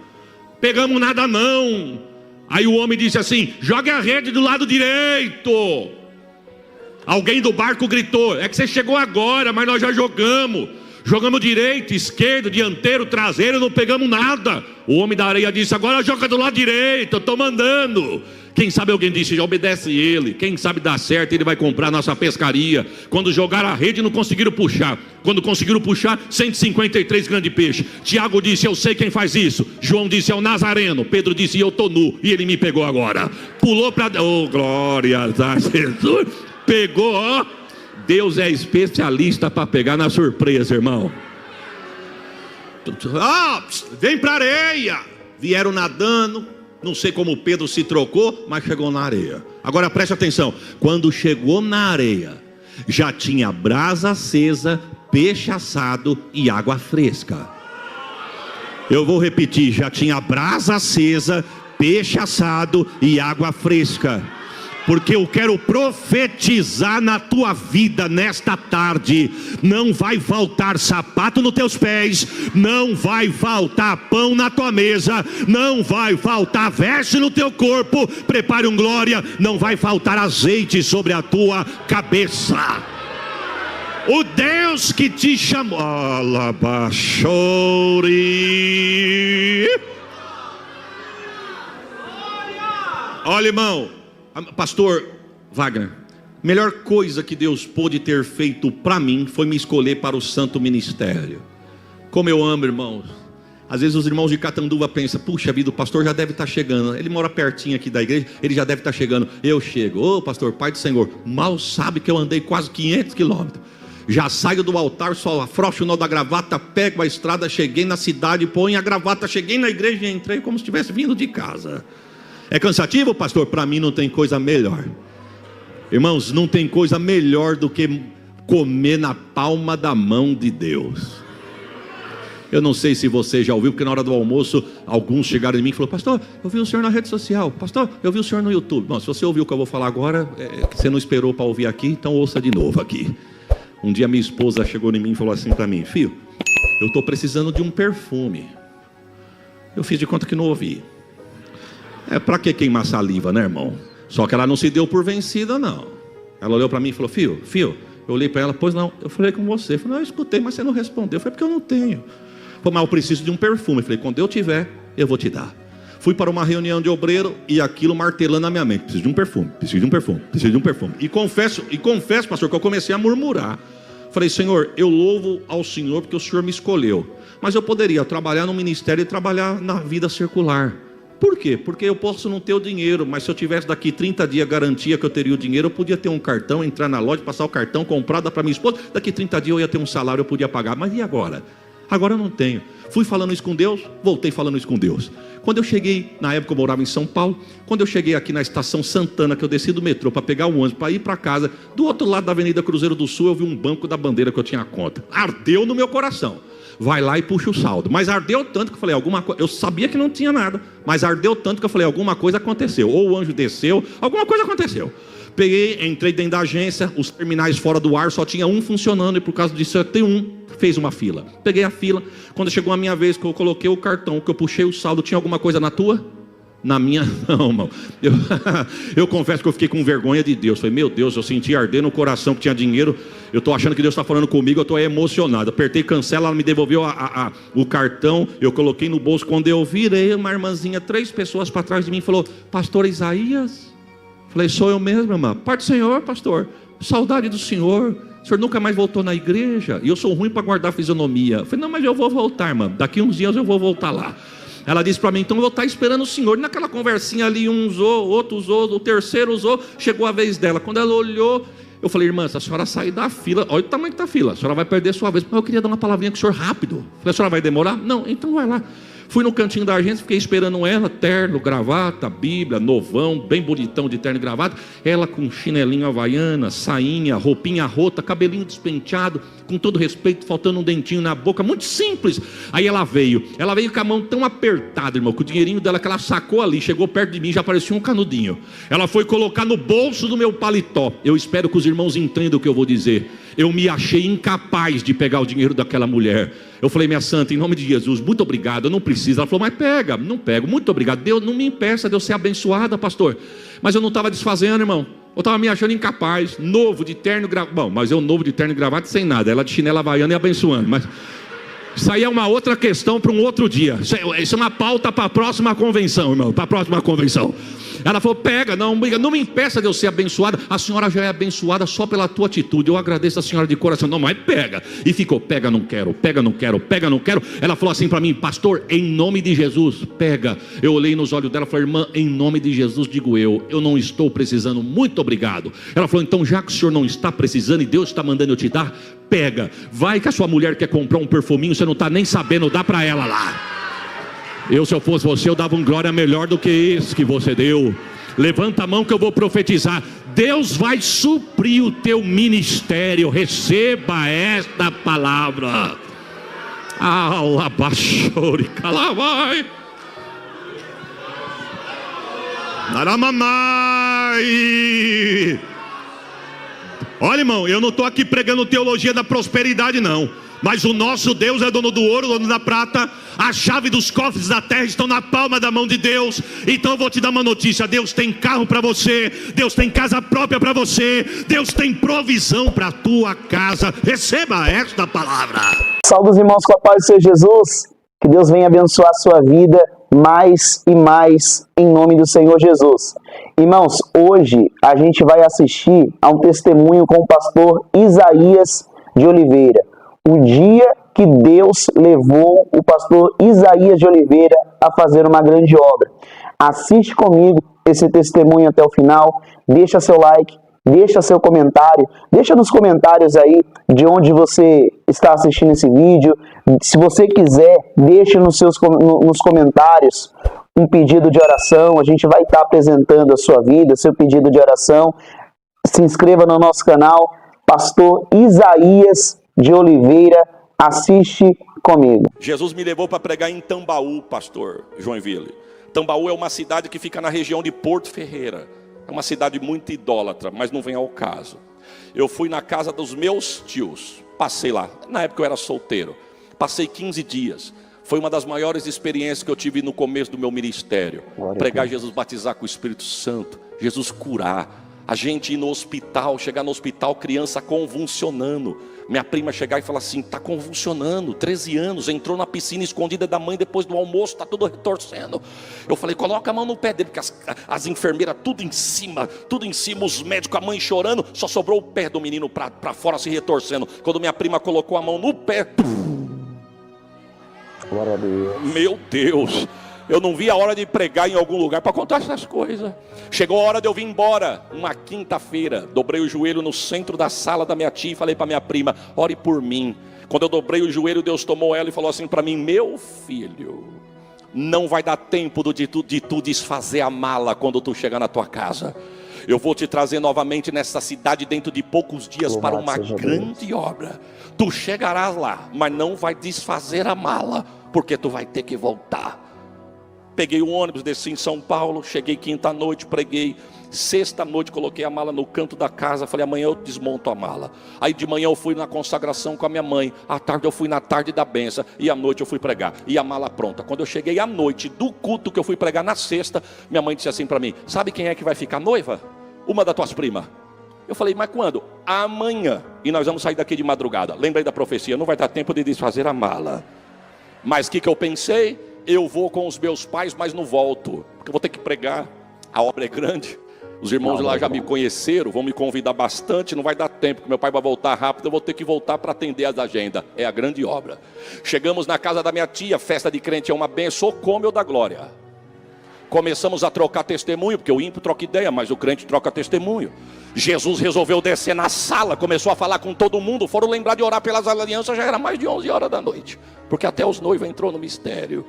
Pegamos nada não. Aí o homem disse assim, jogue a rede do lado direito. Alguém do barco gritou, é que você chegou agora, mas nós já jogamos. Jogamos direito, esquerdo, dianteiro, traseiro, não pegamos nada. O homem da areia disse, agora joga do lado direito, eu estou mandando. Quem sabe alguém disse, já obedece ele. Quem sabe dá certo, ele vai comprar nossa pescaria. Quando jogaram a rede não conseguiram puxar. Quando conseguiram puxar, 153 grandes peixes. Tiago disse, eu sei quem faz isso. João disse, é o Nazareno. Pedro disse, eu estou nu, e ele me pegou agora. Pulou para... Oh, glória a Jesus. Pegou, ó. Deus é especialista para pegar na surpresa, irmão. Vem para a areia. Vieram nadando. Não sei como Pedro se trocou, mas chegou na areia. Agora preste atenção. Quando chegou na areia, já tinha brasa acesa, peixe assado e água fresca. Eu vou repetir, já tinha brasa acesa, peixe assado e água fresca. Porque eu quero profetizar na tua vida nesta tarde. Não vai faltar sapato nos teus pés, não vai faltar pão na tua mesa, não vai faltar veste no teu corpo, prepare um glória, não vai faltar azeite sobre a tua cabeça. O Deus que te chamou, olha, irmão, pastor Wagner, melhor coisa que Deus pôde ter feito para mim foi me escolher para o santo ministério. Como eu amo, irmãos. Às vezes os irmãos de Catanduva pensam, puxa vida, o pastor já deve estar chegando. Ele mora pertinho aqui da igreja, ele já deve estar chegando. Eu chego, ô pastor, Pai do Senhor, mal sabe que eu andei quase 500 quilômetros. Já saio do altar, só afrouxo o nó da gravata, pego a estrada, cheguei na cidade, ponho a gravata, cheguei na igreja e entrei como se estivesse vindo de casa. É cansativo, pastor? Para mim não tem coisa melhor. Irmãos, não tem coisa melhor do que comer na palma da mão de Deus. Eu não sei se você já ouviu, porque na hora do almoço alguns chegaram em mim e falaram, pastor, eu vi o senhor na rede social, pastor, eu vi o senhor no YouTube. Bom, se você ouviu o que eu vou falar agora, você não esperou para ouvir aqui, então ouça de novo aqui. Um dia minha esposa chegou em mim e falou assim para mim, filho, eu estou precisando de um perfume. Eu fiz de conta que não ouvi. Para que queimar saliva, né, irmão? Só que ela não se deu por vencida, não. Ela olhou para mim e falou, filho, eu olhei para ela, pois não, eu falei com você. Eu falei, não, eu escutei, mas você não respondeu. Eu falei, porque eu não tenho. Falei, mas eu preciso de um perfume. Eu falei, quando eu tiver, eu vou te dar. Fui para uma reunião de obreiro e aquilo martelando na minha mente, preciso de um perfume, preciso de um perfume, preciso de um perfume. E confesso, pastor, que eu comecei a murmurar. Falei, Senhor, eu louvo ao Senhor porque o Senhor me escolheu. Mas eu poderia trabalhar no ministério e trabalhar na vida circular. Por quê? Porque eu posso não ter o dinheiro, mas se eu tivesse daqui 30 dias garantia que eu teria o dinheiro, eu podia ter um cartão, entrar na loja, passar o cartão, comprar, dar para minha esposa. Daqui 30 dias eu ia ter um salário, eu podia pagar. Mas e agora? Agora eu não tenho. Fui falando isso com Deus, voltei falando isso com Deus. Quando eu cheguei, na época eu morava em São Paulo, quando eu cheguei aqui na estação Santana, que eu desci do metrô para pegar o ônibus, para ir para casa, do outro lado da Avenida Cruzeiro do Sul, eu vi um banco da bandeira que eu tinha a conta. Ardeu no meu coração. Vai lá e puxa o saldo. Mas ardeu tanto que eu falei, alguma coisa. Eu sabia que não tinha nada, mas ardeu tanto que eu falei, alguma coisa aconteceu. Ou o anjo desceu, alguma coisa aconteceu. Peguei, entrei dentro da agência, os terminais fora do ar, só tinha um funcionando, e por causa disso eu tenho um, fez uma fila. Peguei a fila, quando chegou a minha vez, que eu coloquei o cartão, que eu puxei o saldo, tinha alguma coisa na tua? Na minha, não, irmão. Eu confesso que eu fiquei com vergonha de Deus. Falei, meu Deus, eu senti arder no coração que tinha dinheiro. Eu estou achando que Deus está falando comigo, eu estou emocionado. Apertei cancela, ela me devolveu o cartão, eu coloquei no bolso. Quando eu virei, uma irmãzinha, 3 pessoas para trás de mim, falou, pastor Isaías? Falei, sou eu mesmo, irmã. Pai do Senhor, pastor. Saudade do Senhor. O senhor nunca mais voltou na igreja? E eu sou ruim para guardar fisionomia. Falei, não, mas eu vou voltar, irmã. Daqui uns dias eu vou voltar lá. Ela disse para mim, então eu vou estar esperando o senhor. E naquela conversinha ali, um usou, outro usou, o terceiro usou. Chegou a vez dela. Quando ela olhou, eu falei, irmã, se a senhora sair da fila, olha o tamanho que está a fila, a senhora vai perder a sua vez. Mas eu queria dar uma palavrinha com o senhor rápido. Falei, a senhora vai demorar? Não, então vai lá. Fui no cantinho da agência, fiquei esperando ela, terno, gravata, Bíblia, novão, bem bonitão de terno e gravata. Ela com chinelinho havaiana, sainha, roupinha rota, cabelinho despenteado, com todo respeito, faltando um dentinho na boca, muito simples. Aí ela veio com a mão tão apertada, irmão, que o dinheirinho dela que ela sacou ali, chegou perto de mim, já parecia um canudinho. Ela foi colocar no bolso do meu paletó. Eu espero que os irmãos entendam o que eu vou dizer. Eu me achei incapaz de pegar o dinheiro daquela mulher. Eu falei, minha santa, em nome de Jesus, muito obrigado, eu não preciso. Ela falou, mas pega. Não pego, muito obrigado. Deus não me impeça de eu ser abençoada, pastor. Mas eu não estava desfazendo, irmão. Eu estava me achando incapaz, novo de terno e gravata. Bom, mas eu novo de terno e gravata sem nada. Ela de chinela havaiana e abençoando. Mas isso aí é uma outra questão para um outro dia. Isso é uma pauta para a próxima convenção, irmão. Para a próxima convenção. Ela falou, pega, não me impeça de eu ser abençoada. A senhora já é abençoada só pela tua atitude. Eu agradeço a senhora de coração. Não, mas pega. E ficou, pega, não quero, pega, não quero, pega, não quero. Ela falou assim para mim, pastor, em nome de Jesus, pega. Eu olhei nos olhos dela e falei, irmã, em nome de Jesus digo eu não estou precisando, muito obrigado. Ela falou, então já que o senhor não está precisando e Deus está mandando eu te dar, pega. Vai que a sua mulher quer comprar um perfuminho, você não está nem sabendo, dá para ela lá. Se eu fosse você, eu dava um glória melhor do que esse que você deu. Levanta a mão que eu vou profetizar. Deus vai suprir o teu ministério. Receba esta palavra. Alabachore calavai. Naramamai. Olha, irmão, eu não estou aqui pregando teologia da prosperidade, não. Mas o nosso Deus é dono do ouro, dono da prata. A chave dos cofres da terra estão na palma da mão de Deus. Então eu vou te dar uma notícia. Deus tem carro para você. Deus tem casa própria para você. Deus tem provisão para a tua casa. Receba esta palavra. Saúde os irmãos com a paz do Senhor Jesus. Que Deus venha abençoar a sua vida mais e mais em nome do Senhor Jesus. Irmãos, hoje a gente vai assistir a um testemunho com o pastor Isaías de Oliveira. O dia que Deus levou o pastor Isaías de Oliveira a fazer uma grande obra. Assiste comigo esse testemunho até o final, deixa seu like, deixa seu comentário, deixa nos comentários aí de onde você está assistindo esse vídeo. Se você quiser, deixa nos comentários um pedido de oração, a gente vai estar apresentando a sua vida, seu pedido de oração. Se inscreva no nosso canal, pastor Isaías de Oliveira, assiste comigo. Jesus me levou para pregar em Tambaú, pastor Joinville. Tambaú é uma cidade que fica na região de Porto Ferreira. É uma cidade muito idólatra, mas não vem ao caso. Eu fui na casa dos meus tios, passei lá. Na época eu era solteiro. Passei 15 dias. Foi uma das maiores experiências que eu tive no começo do meu ministério. Pregar Jesus, batizar com o Espírito Santo, Jesus curar. A gente ir no hospital, chegar no hospital, criança convulsionando. Minha prima chegar e falar assim, está convulsionando, 13 anos, entrou na piscina escondida da mãe depois do almoço, está tudo retorcendo. Eu falei, coloca a mão no pé dele, porque as enfermeiras tudo em cima, os médicos, a mãe chorando, só sobrou o pé do menino para fora se retorcendo. Quando minha prima colocou a mão no pé, Glória a Deus. Meu Deus, eu não vi a hora de pregar em algum lugar para contar essas coisas. Chegou a hora de eu vir embora, uma quinta-feira, dobrei o joelho no centro da sala da minha tia e falei para minha prima, ore por mim. Quando eu dobrei o joelho, Deus tomou ela e falou assim para mim, meu filho, não vai dar tempo de tu desfazer a mala quando tu chegar na tua casa. Eu vou te trazer novamente nessa cidade dentro de poucos dias para uma grande obra. Tu chegarás lá, mas não vai desfazer a mala, porque tu vai ter que voltar. Peguei o ônibus, desci em São Paulo, cheguei quinta-noite, preguei. Sexta-noite coloquei a mala no canto da casa, falei, amanhã eu desmonto a mala. Aí de manhã eu fui na consagração com a minha mãe, à tarde eu fui na tarde da benção, e à noite eu fui pregar, e a mala pronta. Quando eu cheguei à noite do culto que eu fui pregar na sexta, minha mãe disse assim para mim, sabe quem é que vai ficar noiva? Uma das tuas primas. Eu falei, mas quando? Amanhã, e nós vamos sair daqui de madrugada. Lembrei da profecia, não vai dar tempo de desfazer a mala. Mas o que eu pensei? Eu vou com os meus pais, mas não volto, porque eu vou ter que pregar, a obra é grande. Os irmãos de lá já me conheceram, vão me convidar bastante, não vai dar tempo, porque meu pai vai voltar rápido, eu vou ter que voltar para atender as agendas. É a grande obra. Chegamos na casa da minha tia, festa de crente é uma benção, como eu da glória. Começamos a trocar testemunho, porque o ímpio troca ideia, mas o crente troca testemunho. Jesus resolveu descer na sala, começou a falar com todo mundo, foram lembrar de orar pelas alianças, já era mais de 11 horas da noite, porque até os noivos entrou no mistério.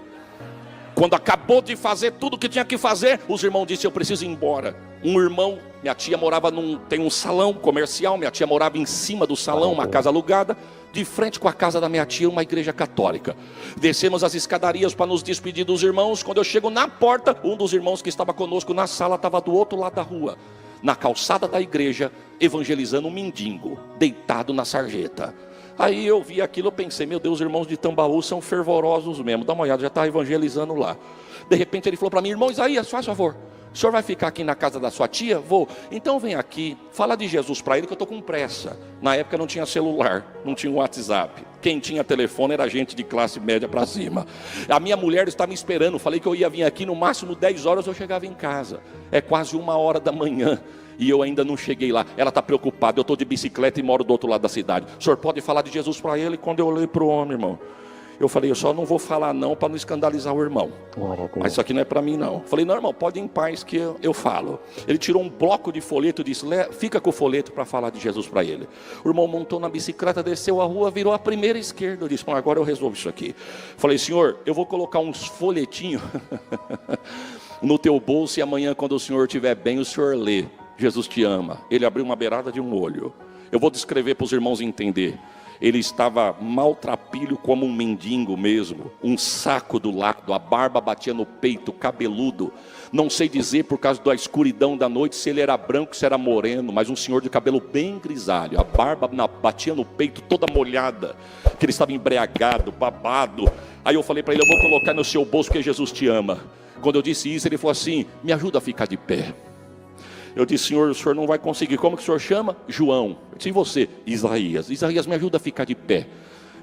Quando acabou de fazer tudo o que tinha que fazer, os irmãos disseram, eu preciso ir embora. Um irmão, minha tia morava tem um salão comercial, minha tia morava em cima do salão, uma casa alugada, de frente com a casa da minha tia, uma igreja católica. Descemos as escadarias para nos despedir dos irmãos. Quando eu chego na porta, um dos irmãos que estava conosco na sala estava do outro lado da rua, na calçada da igreja, evangelizando um mendigo, deitado na sarjeta. Aí eu vi aquilo, eu pensei, meu Deus, os irmãos de Tambaú são fervorosos mesmo, dá uma olhada, já está evangelizando lá. De repente ele falou para mim, irmão Isaías, faz favor, o senhor vai ficar aqui na casa da sua tia? Vou. Então vem aqui, fala de Jesus para ele que eu estou com pressa. Na época não tinha celular, não tinha WhatsApp. Quem tinha telefone era gente de classe média para cima. A minha mulher estava me esperando, falei que eu ia vir aqui no máximo 10 horas eu chegava em casa. É quase 1h da manhã. E eu ainda não cheguei lá. Ela está preocupada, eu estou de bicicleta e moro do outro lado da cidade. O senhor pode falar de Jesus para ele? Quando eu olhei para o homem, irmão, eu falei, eu só não vou falar não para não escandalizar o irmão. Mas isso aqui não é para mim não. Eu falei, não irmão, pode ir em paz que eu falo. Ele tirou um bloco de folheto e disse, fica com o folheto para falar de Jesus para ele. O irmão montou na bicicleta, desceu a rua, virou a primeira esquerda. Eu disse, bom, agora eu resolvo isso aqui. Eu falei, senhor, eu vou colocar uns folhetinhos no teu bolso e amanhã quando o senhor estiver bem, o senhor lê. Jesus te ama. Ele abriu uma beirada de um olho. Eu vou descrever para os irmãos entender. Ele estava maltrapilho como um mendigo mesmo, um saco do lado, a barba batia no peito, cabeludo. Não sei dizer por causa da escuridão da noite se ele era branco, se era moreno, mas um senhor de cabelo bem grisalho, a barba batia no peito toda molhada, que ele estava embriagado, babado. Aí eu falei para ele, eu vou colocar no seu bolso porque Jesus te ama. Quando eu disse isso, ele falou assim, me ajuda a ficar de pé. Eu disse, senhor, o senhor não vai conseguir. Como que o senhor chama? João. Eu disse, e você? Isaías. Isaías, me ajuda a ficar de pé.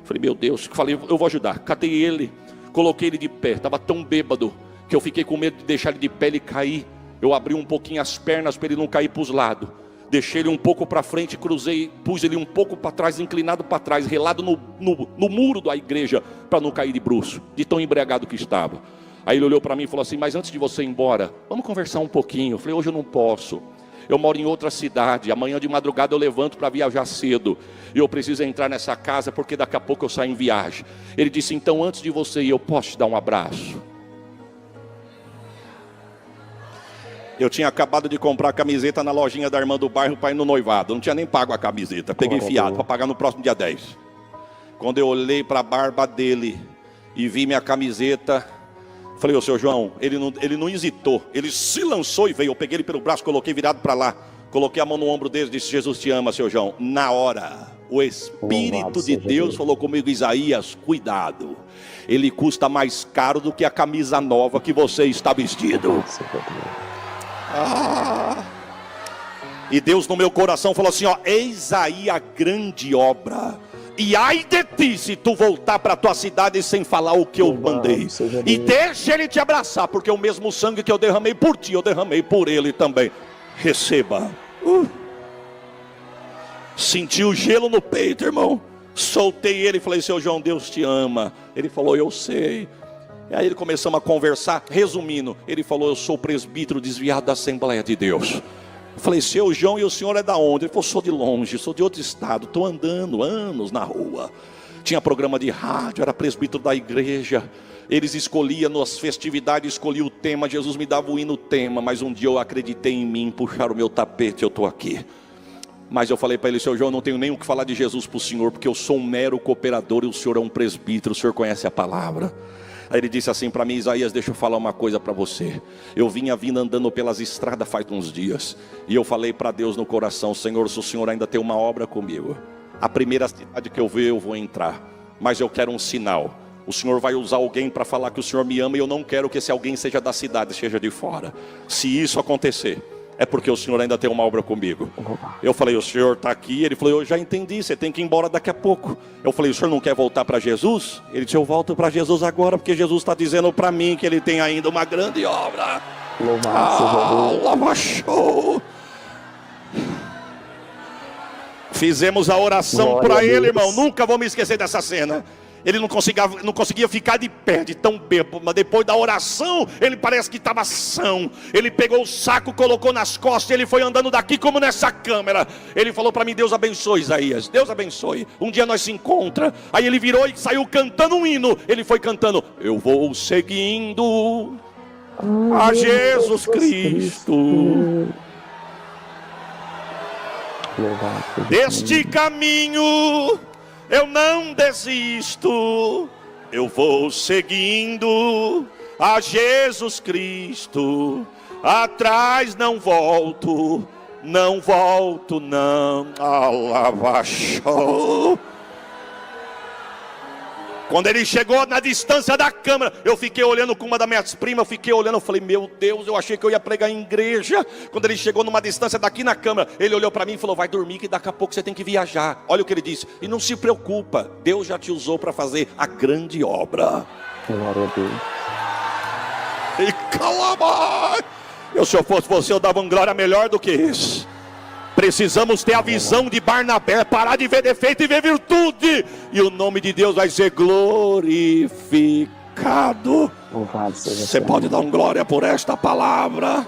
Falei, meu Deus. Falei, eu vou ajudar. Catei ele, coloquei ele de pé. Estava tão bêbado que eu fiquei com medo de deixar ele de pé, ele cair. Eu abri um pouquinho as pernas para ele não cair para os lados. Deixei ele um pouco para frente, cruzei, pus ele um pouco para trás, inclinado para trás, relado no muro da igreja, para não cair de bruço, de tão embriagado que estava. Aí ele olhou para mim e falou assim, mas antes de você ir embora, vamos conversar um pouquinho. Eu falei, hoje eu não posso, eu moro em outra cidade, amanhã de madrugada eu levanto para viajar cedo, e eu preciso entrar nessa casa, porque daqui a pouco eu saio em viagem. Ele disse, então antes de você ir, eu posso te dar um abraço? Eu tinha acabado de comprar a camiseta na lojinha da irmã do bairro para ir no noivado, não tinha nem pago a camiseta, peguei fiado para pagar no próximo dia 10. Quando eu olhei para a barba dele e vi minha camiseta, falei, ô seu João, ele não hesitou, ele se lançou e veio. Eu peguei ele pelo braço, coloquei virado para lá, coloquei a mão no ombro dele e disse, Jesus te ama, seu João. Na hora, o Espírito de Deus falou comigo, Isaías, cuidado, ele custa mais caro do que a camisa nova que você está vestido. E Deus no meu coração falou assim, ó, eis aí a grande obra. E ai de ti se tu voltar para a tua cidade sem falar o que eu mandei. E deixa ele te abraçar, porque o mesmo sangue que eu derramei por ti, eu derramei por ele também. Receba. Senti o gelo no peito, irmão. Soltei ele e falei, seu João, Deus te ama. Ele falou, eu sei. E aí começamos a conversar. Resumindo, ele falou, eu sou presbítero desviado da Assembleia de Deus. Eu falei, seu João, e o senhor é da onde? Ele falou, sou de longe, sou de outro estado, estou andando anos na rua. Tinha programa de rádio, era presbítero da igreja. Eles escolhiam nas festividades, escolhiam o tema, Jesus me dava o hino tema. Mas um dia eu acreditei em mim, puxaram o meu tapete, eu estou aqui. Mas eu falei para ele, seu João, eu não tenho nem o que falar de Jesus para o senhor, porque eu sou um mero cooperador e o senhor é um presbítero, o senhor conhece a palavra. Aí ele disse assim para mim, Isaías, deixa eu falar uma coisa para você. Eu vinha vindo andando pelas estradas faz uns dias, e eu falei para Deus no coração, Senhor, se o senhor ainda tem uma obra comigo, a primeira cidade que eu ver eu vou entrar, mas eu quero um sinal. O senhor vai usar alguém para falar que o senhor me ama, e eu não quero que esse alguém seja da cidade, seja de fora. Se isso acontecer, é porque o senhor ainda tem uma obra comigo. Eu falei, o senhor está aqui? Ele falou, eu já entendi, você tem que ir embora daqui a pouco. Eu falei, o senhor não quer voltar para Jesus? Ele disse, eu volto para Jesus agora, porque Jesus está dizendo para mim que ele tem ainda uma grande obra. Lava show. Fizemos a oração para ele, irmão, nunca vou me esquecer dessa cena. Ele não conseguia ficar de pé, de tão bêbado. Mas depois da oração, ele parece que estava são. Ele pegou o saco, colocou nas costas, ele foi andando daqui como nessa câmera. Ele falou para mim, Deus abençoe, Isaías, Deus abençoe. Um dia nós se encontra. Aí ele virou e saiu cantando um hino. Ele foi cantando, eu vou seguindo a Jesus Cristo. Deste caminho eu não desisto, eu vou seguindo a Jesus Cristo, atrás não volto, não volto não. Alabachou. Quando ele chegou na distância da câmara, eu fiquei olhando com uma das minhas primas, eu fiquei olhando, eu falei, meu Deus, eu achei que eu ia pregar em igreja. Quando ele chegou numa distância daqui na câmara, ele olhou para mim e falou, vai dormir que daqui a pouco você tem que viajar. Olha o que ele disse, e não se preocupa, Deus já te usou para fazer a grande obra. Glória a Deus. E calma, se eu fosse você, eu dava uma glória melhor do que isso. Precisamos ter a visão de Barnabé, parar de ver defeito e ver virtude, e o nome de Deus vai ser glorificado. Você pode dar uma glória por esta palavra?